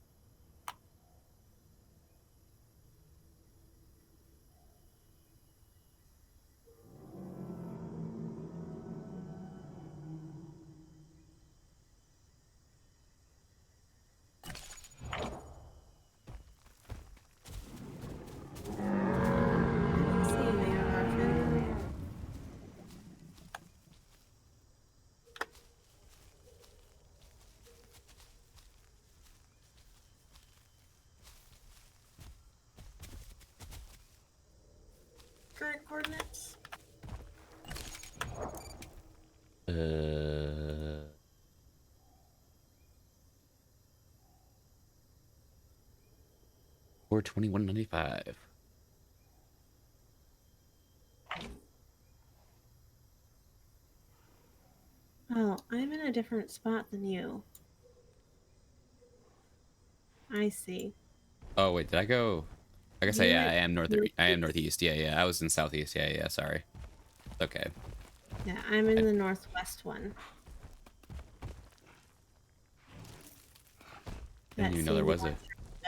coordinates? 421.95. Oh, I'm in a different spot than you. I see. Oh wait, did I go? I guess You yeah, went I am northeast. northeast. Yeah, yeah. I was in southeast. Yeah, yeah. Sorry. Okay. Yeah, I'm in the northwest one. I didn't That even know there sandy was one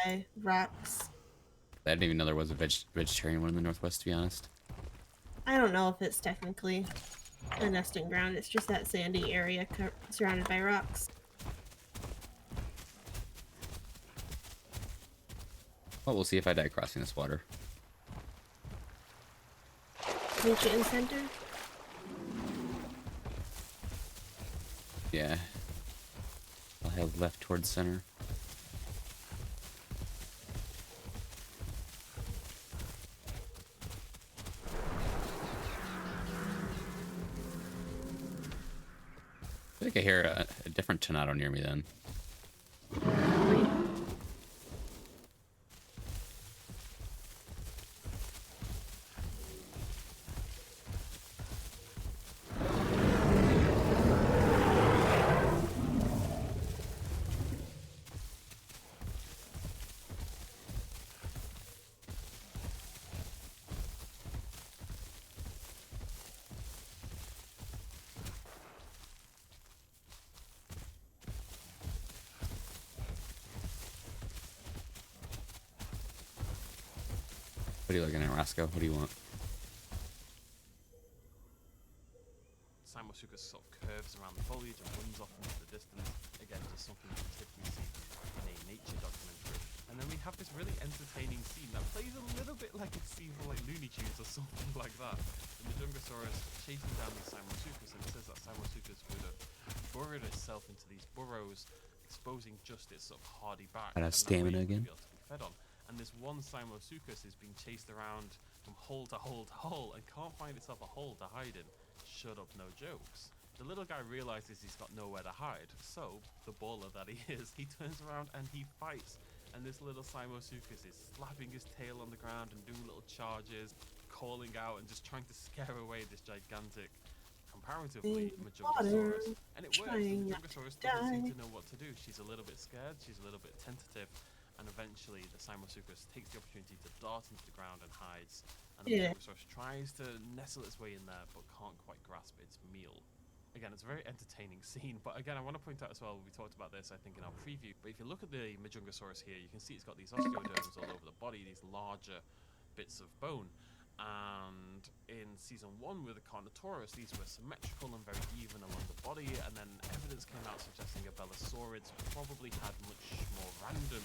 a. by rocks. I didn't even know there was a vegetarian one in the northwest. To be honest. I don't know if it's technically a nesting ground. It's just that sandy area surrounded by rocks. Well, we'll see if I die crossing this water. Reach it in center. Yeah. I'll head left towards center. I think I hear a different tornado near me then. What are you looking at, Roscoe? What do you want? Saimosuka sort of curves around the foliage and runs off into the distance. Again, just something you typically see in a nature documentary. And then we have this really entertaining scene that plays a little bit like a scene from like Looney Tunes or something like that. The Majungasaurus chasing down these Saimosukas, and it says that Saimosukas would have burrowed itself into these burrows, exposing just its sort of hardy back. Out of And that way stamina it would again. be able to be fed on. And this one Saimosuchus is being chased around from hole to hole to hole and can't find itself a hole to hide in. Shut up, no jokes. The little guy realizes he's got nowhere to hide, so, the baller that he is, he turns around and he fights. And this little Saimosuchus is slapping his tail on the ground and doing little charges, calling out and just trying to scare away this gigantic, comparatively, Majungasaurus. And it works. The Majungasaurus doesn't seem to know what to do. She's a little bit scared, she's a little bit tentative, and eventually the Saimosuchus takes the opportunity to dart into the ground and hides. And the Majungasaurus tries to nestle its way in there, but can't quite grasp its meal. Again, it's a very entertaining scene, but again, I want to point out as well, we talked about this, I think, in our preview, but if you look at the Majungasaurus here, you can see it's got these osteoderms all over the body, these larger bits of bone. And in season 1 with the Carnotaurus, these were symmetrical and very even along the body, and then evidence came out suggesting Abelisaurids probably had much more random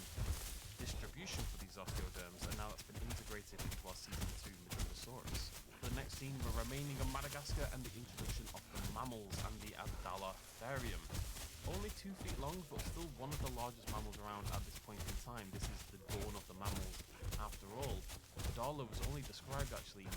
distribution for these osteoderms, and now that's been integrated into our season 2 Majungasaurus. The next scene, we're remaining on Madagascar and the introduction of the mammals and the Adalatherium. Only 2 feet long, but still one of the largest mammals around at this point in time. This is the dawn of the mammals, after all. Adala was only described actually in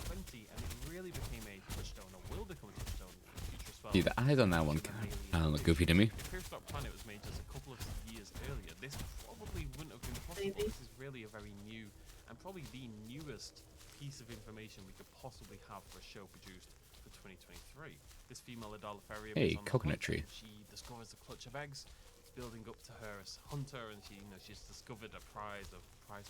2020, and it really became a touchstone, or will become a touchstone in the future as well. See, the eyes on that one kind of look goofy to me. The Prehistoric planet was made just a couple of years earlier. This probably wouldn't have been possible. This is really a very new, and probably the newest piece of information we could possibly have for a show produced for 2023. This female Adalatherium is on the coconut hunt, tree. and she discovers a clutch of eggs. It's building up to her as hunter, and she's discovered a prize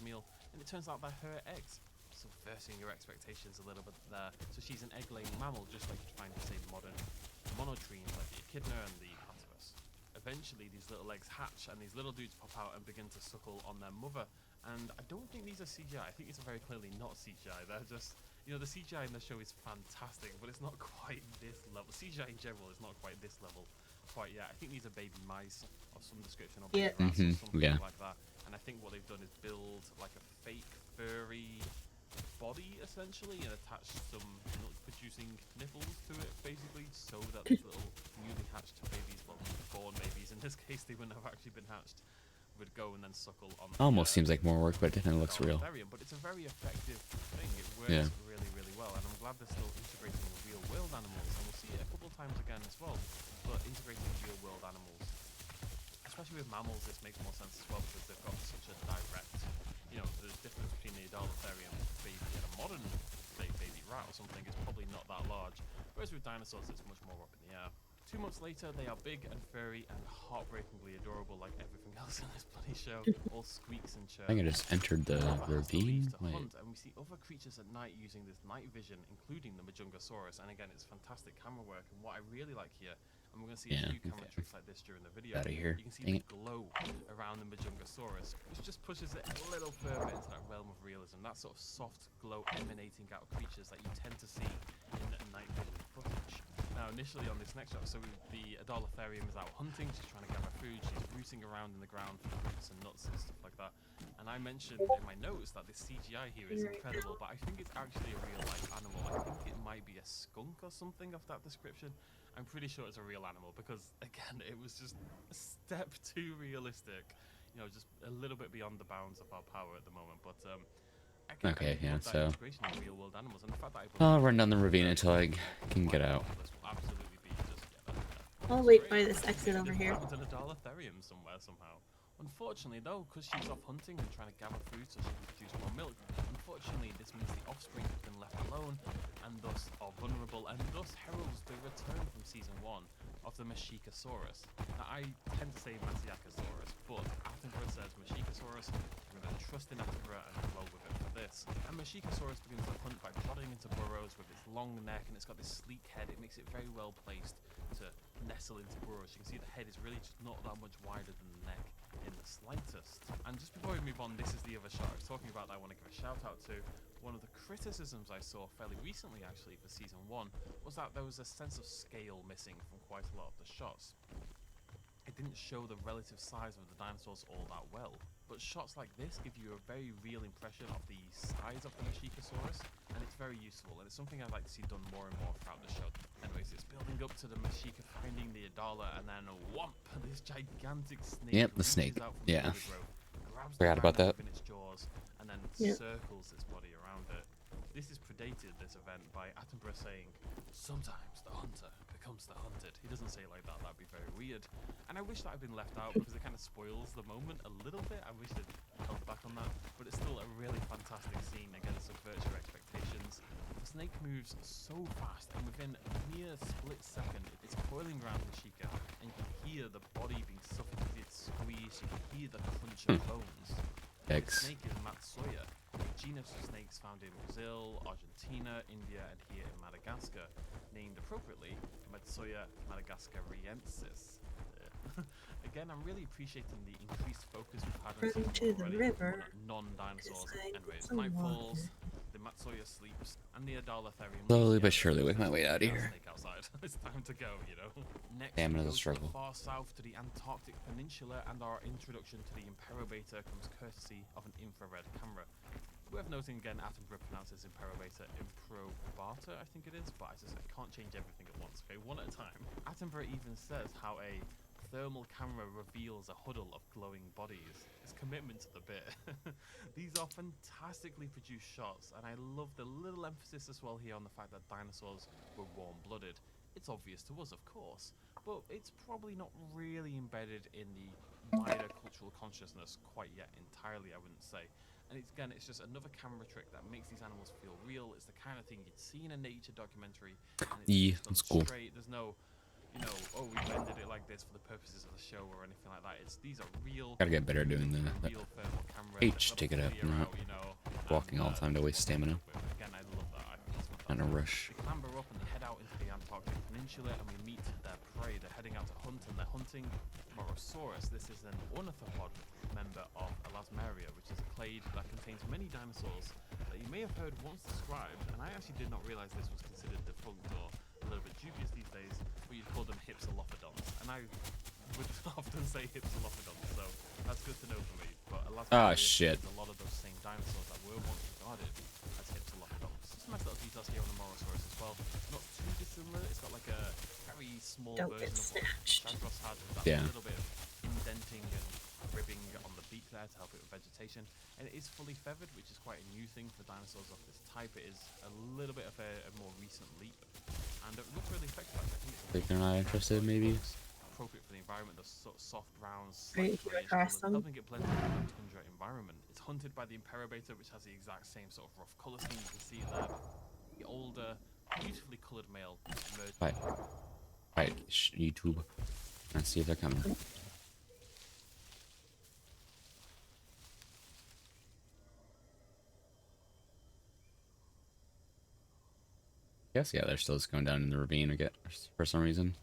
meal, and it turns out they're her eggs, subversing your expectations a little bit there. So she's an egg-laying mammal, just like you find in, say, modern monotremes like the echidna and the platypus. Eventually, these little eggs hatch, and these little dudes pop out and begin to suckle on their mother. And I don't think these are CGI. I think these are very clearly not CGI. They're just, the CGI in the show is fantastic, but it's not quite this level. CGI in general is not quite this level quite yet. I think these are baby mice of some description, or baby rats or something like that. And I think what they've done is build like a fake furry body essentially, and attach some milk-producing nipples to it, basically, so that these little newly hatched babies, well, born babies in this case, they wouldn't have actually been hatched, would go and then suckle on. Almost seems like more work, but it definitely looks real. But it's a very effective thing. It works Yeah. really, really well, and I'm glad they're still integrating real world animals, and we'll see it a couple of times again as well. But integrating real world animals, especially with mammals, this makes more sense as well because they've got such a direct, the difference between the Adolitherium baby and a modern, say, baby rat or something is probably not that large. Whereas with dinosaurs, it's much more up in the air. 2 months later, they are big and furry and heartbreakingly adorable like everything else in this bloody show. All squeaks and chirps. I think I just entered the ravine. Wait. Hunt, and we see other creatures at night using this night vision, including the Majungasaurus. And again, it's fantastic camera work. And what I really like here, and we're going to see a few camera tricks like this during the video. Out of here. You can see the glow around the Majungasaurus, which just pushes it a little further into that realm of realism. That sort of soft glow emanating out of creatures that you tend to see in night vision footage. Now, initially on this next shot, so the Adolitherium is out hunting, she's trying to gather food, she's rooting around in the ground for fruits and nuts and stuff like that. And I mentioned in my notes that this CGI here is incredible, but I think it's actually a real-life animal. I think it might be a skunk or something of that description. I'm pretty sure it's a real animal because, again, it was just a step too realistic. Just a little bit beyond the bounds of our power at the moment, but Okay, yeah, so integration of real world animals, and the fact that I'll run down the ravine until I can get out. I'll wait by this exit over here. An Adolitherium somewhere somehow. Unfortunately, though, because she's off hunting and trying to gather food so she can produce more milk, unfortunately, this means the offspring have been left alone and thus are vulnerable, and thus heralds the return from season 1 of the Mashikasaurus. Now, I tend to say Masiakasaurus, but Attenborough says Mashikasaurus. I'm going to trust in Attenborough and roll with it for this. And Mashikasaurus begins to hunt by plodding into burrows with its long neck, and it's got this sleek head. It makes it very well placed to nestle into burrows. You can see the head is really just not that much wider than the neck in the slightest. And just before we move on, this is the other shot I was talking about that I want to give a shout out to. One of the criticisms I saw fairly recently actually for season 1 was that there was a sense of scale missing from quite a lot of the shots. It didn't show the relative size of the dinosaurs all that well, but shots like this give you a very real impression of the size of the Mashikasaurus, and it's very useful, and it's something I'd like to see done more and more throughout the show. Anyways, it's building up to the Mashika finding the Adala, and then whomp, this gigantic snake. Yep, the snake. Yeah. Grabs Forgot about that. in its jaws, and then circles its body around it. This is predated, this event, by Attenborough saying, "Sometimes the hunter becomes the hunted." He doesn't say it like that, that'd be very weird. And I wish that had been left out because it kind of spoils the moment a little bit. I wish they'd held back on that, but it's still a really fantastic scene. Again, subverts your expectations. The snake moves so fast, and within a mere split second, it's coiling around Mashika, and you can hear the body being suffocated, squeezed, you can hear the crunch of bones. The snake is Matsuya, a genus of snakes found in Brazil, Argentina, India, and here in Madagascar, named appropriately Matsuya madagascariensis. Again, I'm really appreciating the increased focus we've had on the river. Non-dinosaurs. Anyways, night falls, the Matsuya sleeps, and the Adolitherium Slowly but surely make my way out of here. Snake outside. It's time to go, Next, Damn, we another go struggle. to the far south to the Antarctic Peninsula, and our introduction to the Imperobata comes courtesy of an infrared camera. Worth noting again, Attenborough pronounces Imperobata Improbata, I think it is, but I can't change everything at once, okay? One at a time. Attenborough even says how a thermal camera reveals a huddle of glowing bodies. His commitment to the bit. These are fantastically produced shots, and I love the little emphasis as well here on the fact that dinosaurs were warm-blooded. It's obvious to us, of course, but it's probably not really embedded in the wider cultural consciousness quite yet entirely, I wouldn't say. And it's just another camera trick that makes these animals feel real. It's the kind of thing you'd see in a nature documentary. And it's that's cool. straight. There's no, oh, we blended it like this for the purposes of the show or anything like that. These are real. Gotta get better at doing that. Real thermal camera. H, take it up. Not walking all the time to waste stamina. Again, I love that. I think it's fantastic. Not in a rush. We clamber up and they head out into the Antarctic Peninsula, and we meet their prey. They're heading out to hunt, and they're hunting Morosaurus. This is an ornithopod member of Elasmaria, which is a clade that contains many dinosaurs that you may have heard once described, and I actually did not realize this was considered defunct or a little bit dubious these days, but you'd call them Hypsilophodons, and I would often say Hypsilophodons, so that's good to know for me. But Elasmaria shit. contains a lot of those same dinosaurs that were once regarded as Hypsilophodons. Some nice little details here on the Morosaurus as well. Not too dissimilar. It's got like a very small version of what Sagros had, with that little bit of indenting and ribbing on the there to help it with vegetation. And it is fully feathered, which is quite a new thing for dinosaurs of this type. It is a little bit of a more recent leap. And it looks really effective, actually. I think Like they're not interested, maybe? appropriate for the environment. Those sort of soft browns, Right, slightly grayish across colours, them. helping it blend in with the tundra environment. It's hunted by the Imperabator, which has the exact same sort of rough colour scheme. You can see it there. The older, beautifully coloured male emerged. Right. Right, YouTube. Let's see if they're coming. Yes, yeah, they're still just going down in the ravine again for some reason.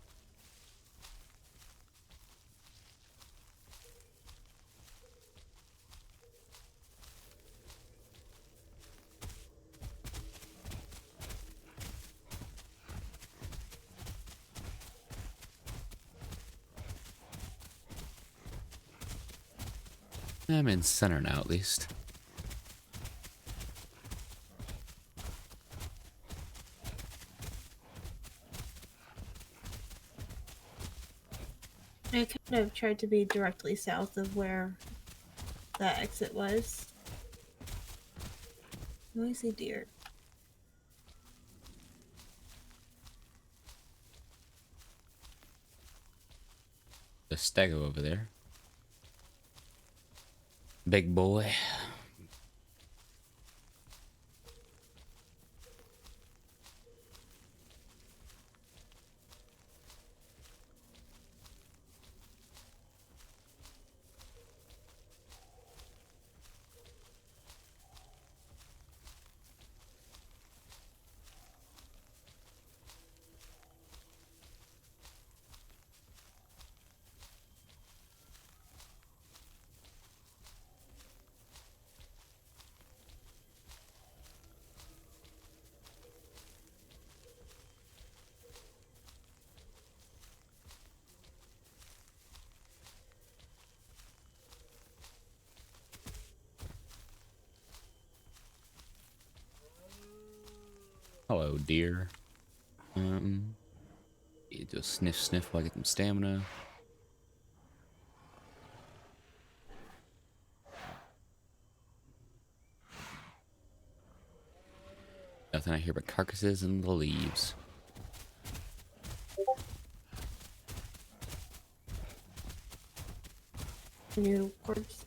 I'm in center now, at least. I kind of tried to be directly south of where that exit was. Noisy deer. The stego over there. Big boy. Hello, deer. You just sniff while I get some stamina. Nothing I hear but carcasses and the leaves. New corpse.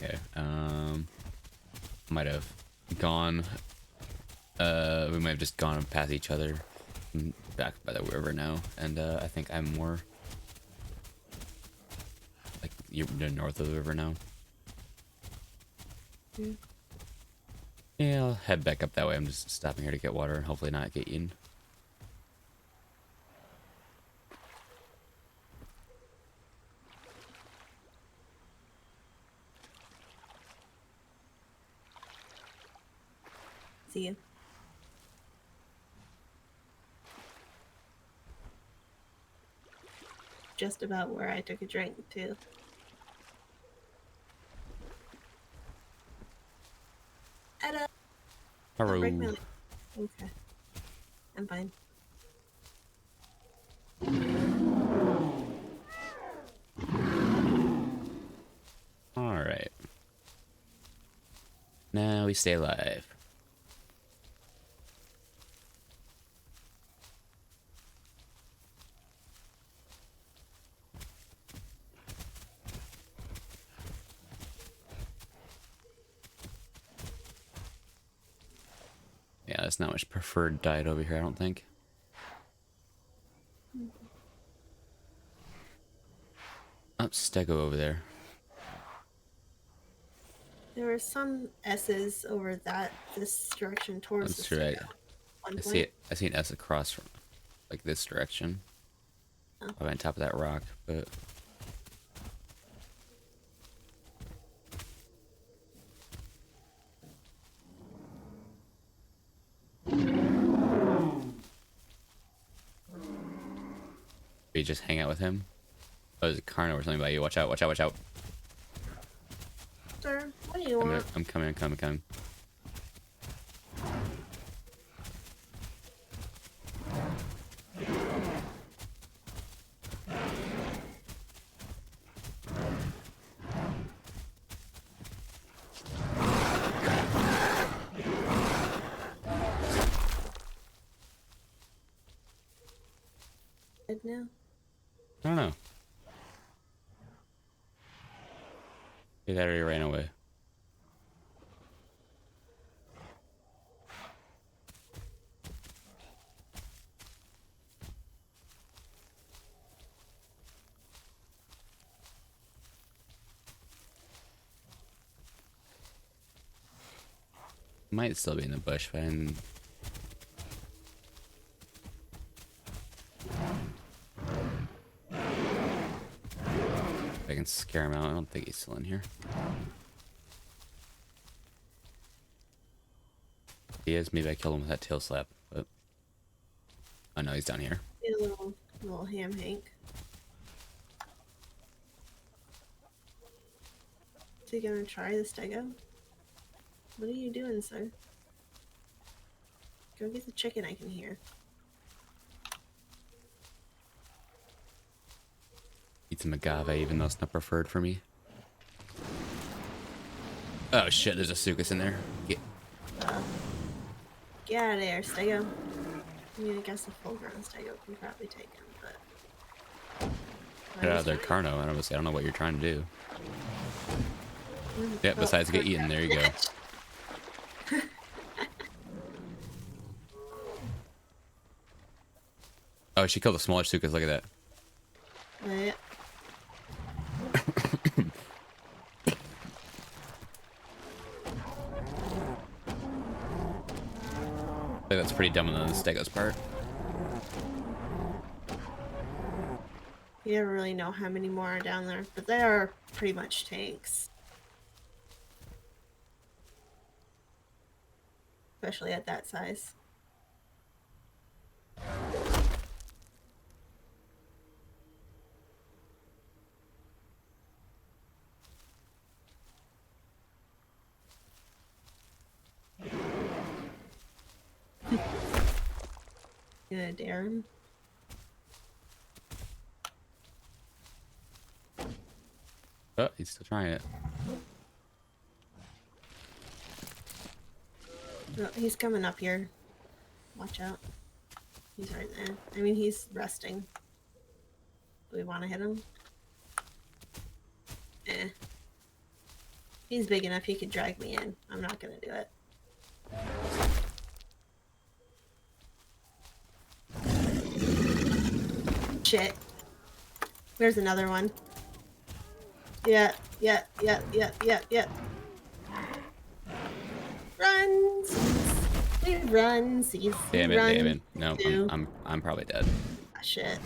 Okay, might have gone, we might have just gone past each other back by the river now, and I think I'm more like you're north of the river now. Yeah. Yeah, I'll head back up that way. I'm just stopping here to get water and hopefully not get eaten. See you. Just about where I took a drink too. Etta! Don't break my Hello. leg. Okay. I'm fine. Alright. Now we stay alive. Yeah, that's not much preferred diet over here, I don't think. Oh, stego over there. There were some S's over this direction towards That's the right. stego. One I see point. it. I see an S across from, like, this direction. Probably on top of that rock, but you just hang out with him. Oh, there's a carnivore or something by you. Watch out! Watch out! Watch out! Sir, what do you want? I'm coming! I'm coming! I'm coming! Dead now? I don't know. He already ran away. Might still be in the bush, but I can scare him out. I don't think he's still in here. He is. Maybe I killed him with that tail slap, but oh no, he's down here. Get a little ham Hank. Is he gonna try the stego? What are you doing, sir? Go get the chicken I can hear. Eat some agave, even though it's not preferred for me. Oh shit, there's a sucus in there. Get Get out of there, stego. I mean, I guess the full grown stego can probably take him, but... out of there, Carno. I don't know what you're trying to do. Yeah, besides get eaten, there you go. Oh, she killed the smaller sucus, look at that. Yeah. I think that's pretty dumb on the stego's part. You never really know how many more are down there, but they are pretty much tanks. Especially at that size. You gonna dare him? Oh, he's still trying it. No, he's coming up here. Watch out. He's right there. I mean, he's resting. Do we want to hit him? Eh. He's big enough he could drag me in. I'm not gonna do it. Shit. There's another one. Yeah. Run! We run, Cease. Damn it, run, David. No, too. I'm probably dead. Ah, shit.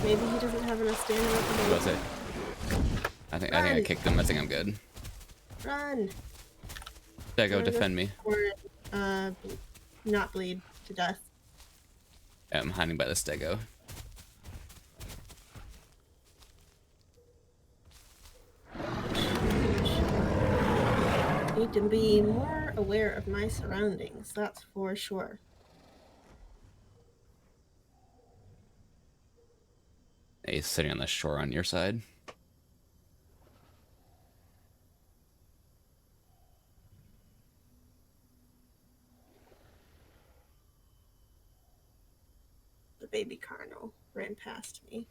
Maybe he doesn't have enough stamina. What was it? I think I kicked him. I think I'm good. Run! Stego, defend me. Or, not bleed to death. Yeah, I'm hiding by the stego. Need to be more aware of my surroundings, that's for sure. He's sitting on the shore on your side. The baby Carno ran past me.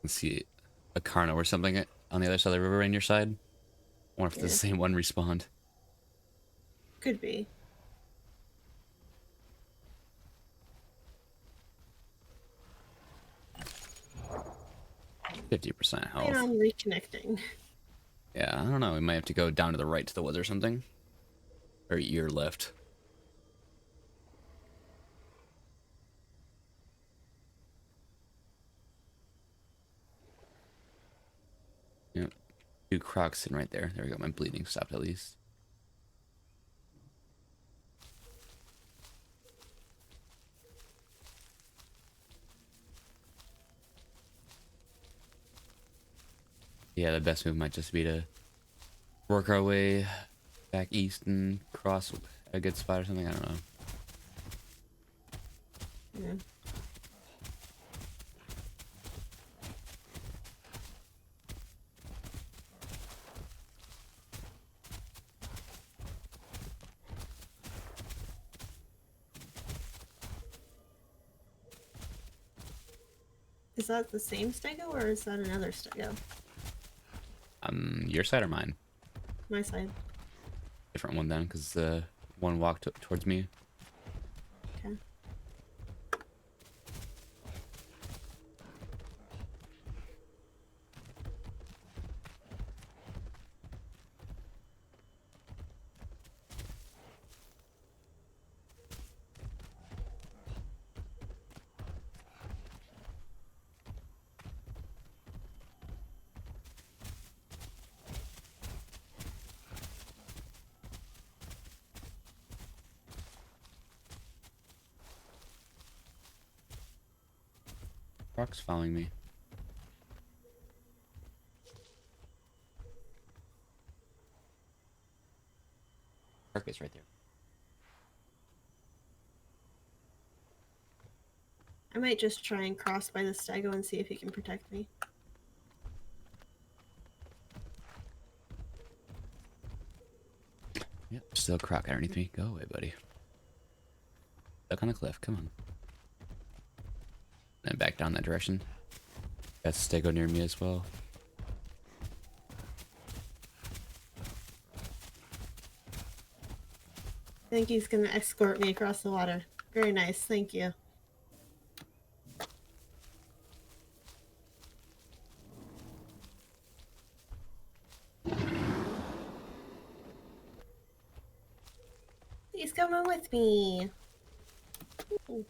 Let's see a Carno or something on the other side of the river on your side. I wonder if the Yeah. same one respawned. Could be. 50% Plan health. on reconnecting. Yeah, I don't know. We might have to go down to the right to the woods or something. Or your left. Yep. 2 crocs sitting right there. There we go. My bleeding stopped at least. Yeah, the best move might just be to work our way back east and cross a good spot or something. I don't know. Yeah. Is that the same stego or is that another stego? Your side or mine? My side. Different one then, because the one walked towards me. Okay. Croc's following me. Croc is right there. I might just try and cross by the stego and see if he can protect me. Yep, still croc underneath me. Go away, buddy. Stuck on a cliff. Come on. And back down that direction. Got stego near me as well. I think he's gonna escort me across the water. Very nice, thank you. He's coming with me. Ooh.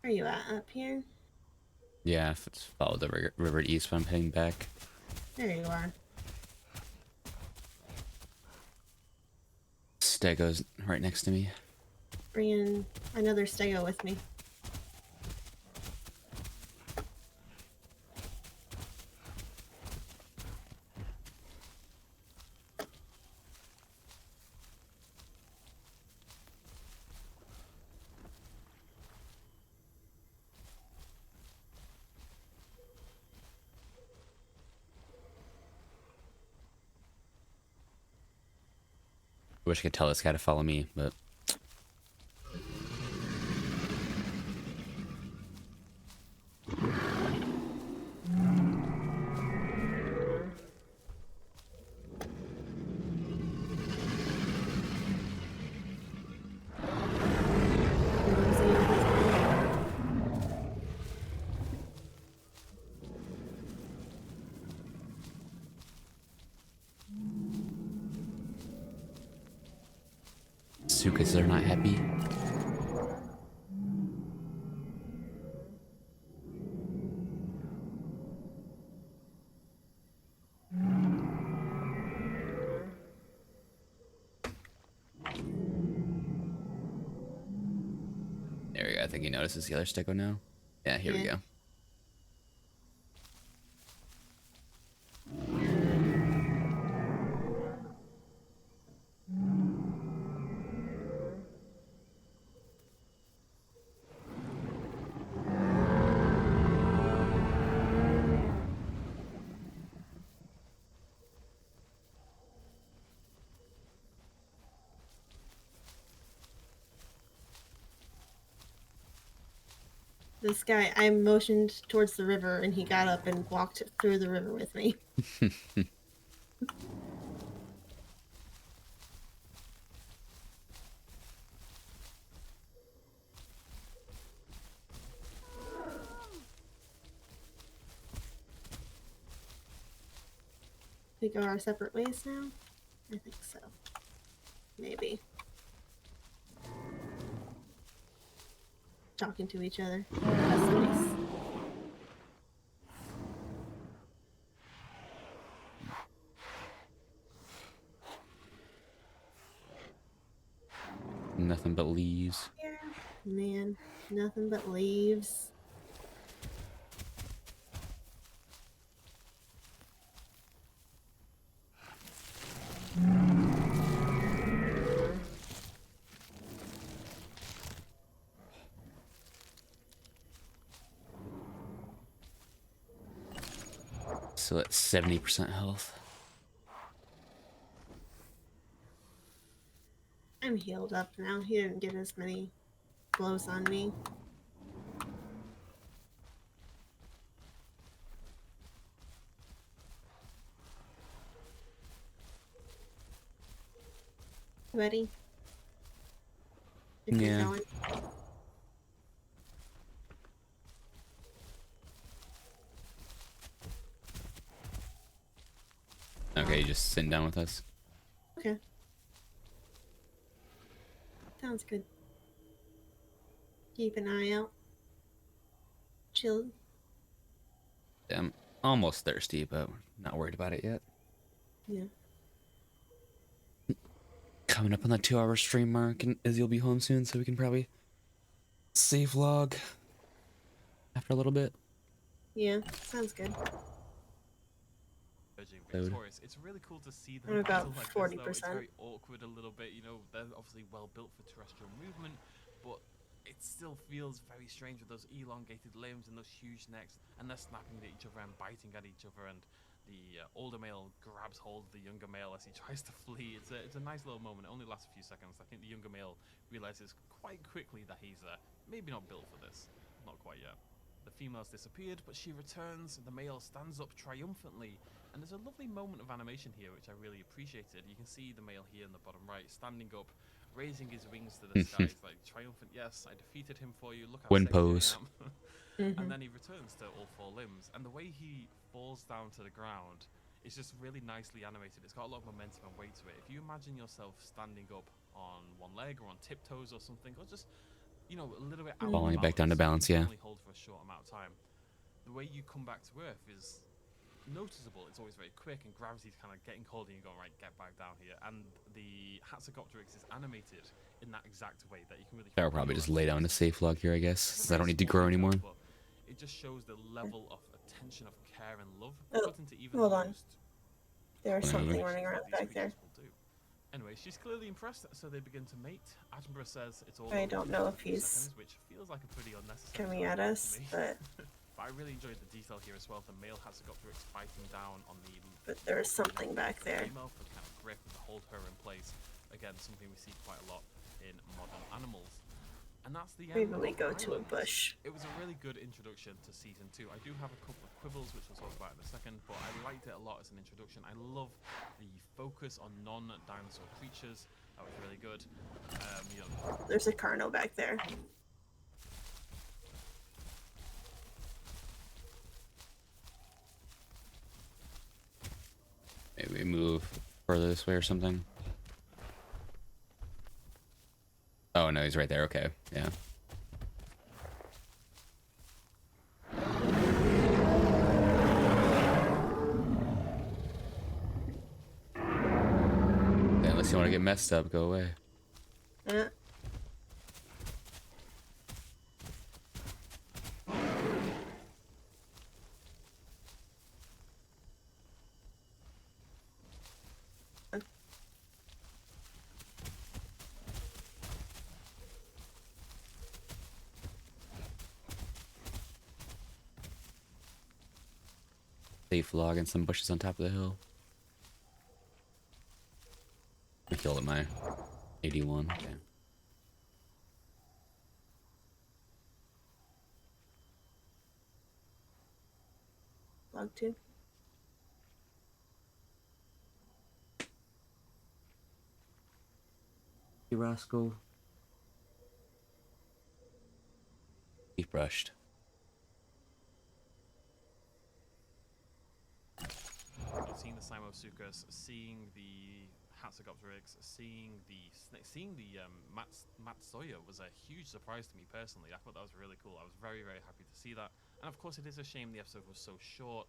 Where are you at? Up here? Yeah, if it's followed the river east, but I'm heading back. There you are. Stego's right next to me. Bringing another stego with me. Wish I could tell this guy to follow me, but Sukas are not happy. There we go. I think he notices the other stego now. Yeah, here we Yeah. go. This guy, I motioned towards the river, and he got up and walked through the river with me. We go our separate ways now? I think so. Maybe. Talking to each other. That's nice. Nothing but leaves. Yeah, man. Nothing but leaves. So at 70% health. I'm healed up now. He didn't get as many blows on me. Ready? If Yeah. you're going. Okay, you just sitting down with us. Okay. Sounds good. Keep an eye out. Chill. I'm almost thirsty, but not worried about it yet. Yeah. Coming up on that 2-hour stream mark, and Izzy will be home soon, so we can probably save vlog after a little bit. Yeah. Sounds good. Victorious. It's really cool to see them I'm about battle like 40%. this, though. It's very awkward a little bit. You know, they're obviously well built for terrestrial movement, but it still feels very strange with those elongated limbs and those huge necks, and they're snapping at each other and biting at each other, and the older male grabs hold of the younger male as he tries to flee. It's a nice little moment. It only lasts a few seconds. I think the younger male realizes quite quickly that he's maybe not built for this. Not quite yet. The female's disappeared, but she returns. The male stands up triumphantly, and there's a lovely moment of animation here, which I really appreciated. You can see the male here in the bottom right, standing up, raising his wings to the sky. He's like, triumphant, yes, I defeated him for you. Look how Wind sexy pose. I am. And then he returns to all 4 limbs, and the way he falls down to the ground is just really nicely animated. It's got a lot of momentum and weight to it. If you imagine yourself standing up on one leg or on tiptoes or something, or just, you know, a little bit out Falling of back down to balance, you yeah. can only hold for a short amount of time. The way you come back to Earth is noticeable. It's always very quick, and gravity's kind of getting cold, and you go, right, get back down here. And the Hatzegopteryx is animated in that exact way that you can really. I'll probably just lay down to save vlog here, I guess, since I don't need to grow anymore. But it just shows the level of attention, of care, and love Oh, put into even hold the on. most There's Whatever. something running around these back there. creatures will do. Anyway, she's clearly impressed, so they begin to mate. Attenborough says it's all I over don't in know just if a few he's seconds, which feels like a pretty unnecessary coming time at to us, me. but But I really enjoyed the detail here as well. The male Hatzegopteryx fighting down on the there's something back there. female for kind of grip and to hold her in place. Again, something we see quite a lot in modern animals. And that's the end. Maybe we of go to a Islands. bush. It was a really good introduction to season 2. I do have a couple of quibbles, which we'll talk about in a second, but I liked it a lot as an introduction. I love the focus on non-dinosaur creatures. That was really good. You know, There's a Carno back there. Maybe we move further this way or something. Oh, no, he's right there. Okay, yeah. Unless you want to get messed up, go away. Yeah. Safe log and some bushes on top of the hill. I killed at my 81. Okay. log too. Hey, Roscoe. Deep brushed. Seeing the Simosuchus, seeing the Hatzegopteryx, seeing the Matsuya was a huge surprise to me personally. I thought that was really cool. I was very, very happy to see that. And of course, it is a shame the episode was so short.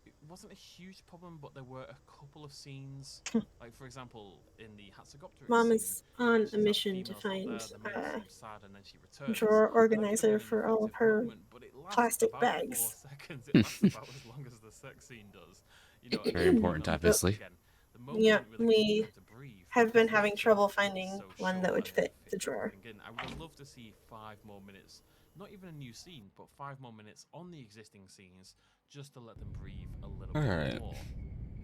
It wasn't a huge problem, but there were a couple of scenes, like for example, in the Hatzegopteryx Mom scene, is on she's a like, the mission to female's not find there, the male seems sad, and then she returns. drawer And that could have organizer been an for all of effective her moment, but it lasts plastic about bags. 4 seconds. It lasts about as long as the sex scene does. You know, Very important, obviously. Again, the moment Yeah, didn't really give we time to breathe. have been because the having episode trouble was finding so one that short would and didn't fit the drawer. everything in. I would have loved to see 5 more minutes, not even a new scene, but 5 more minutes on the existing scenes, just to let them breathe a little bit Alright. more.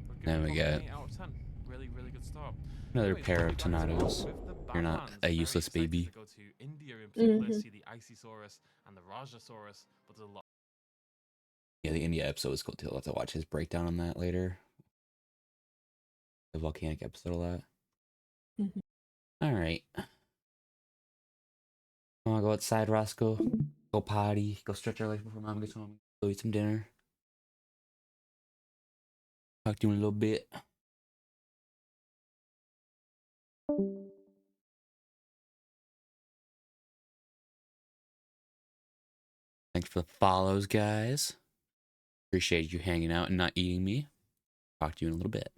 But give Now it we probably got an 8 out of 10. Really, really good start. another Anyways, pair we'll of be back tomorrow tornadoes. with the You're not Badlands. a Very useless excited baby. to go to India in particular, Mhm. see the Icysaurus and the Rajasaurus, but there's a lot. Yeah, the India episode was cool too. I'll have to watch his breakdown on that later. The volcanic episode of that. Mhm. Alright. Wanna go outside, Roscoe? Go potty. Go stretch our legs before mom gets home. Go eat some dinner. Talk to you in a little bit. Thanks for the follows, guys. Appreciate you hanging out and not eating me. Talk to you in a little bit.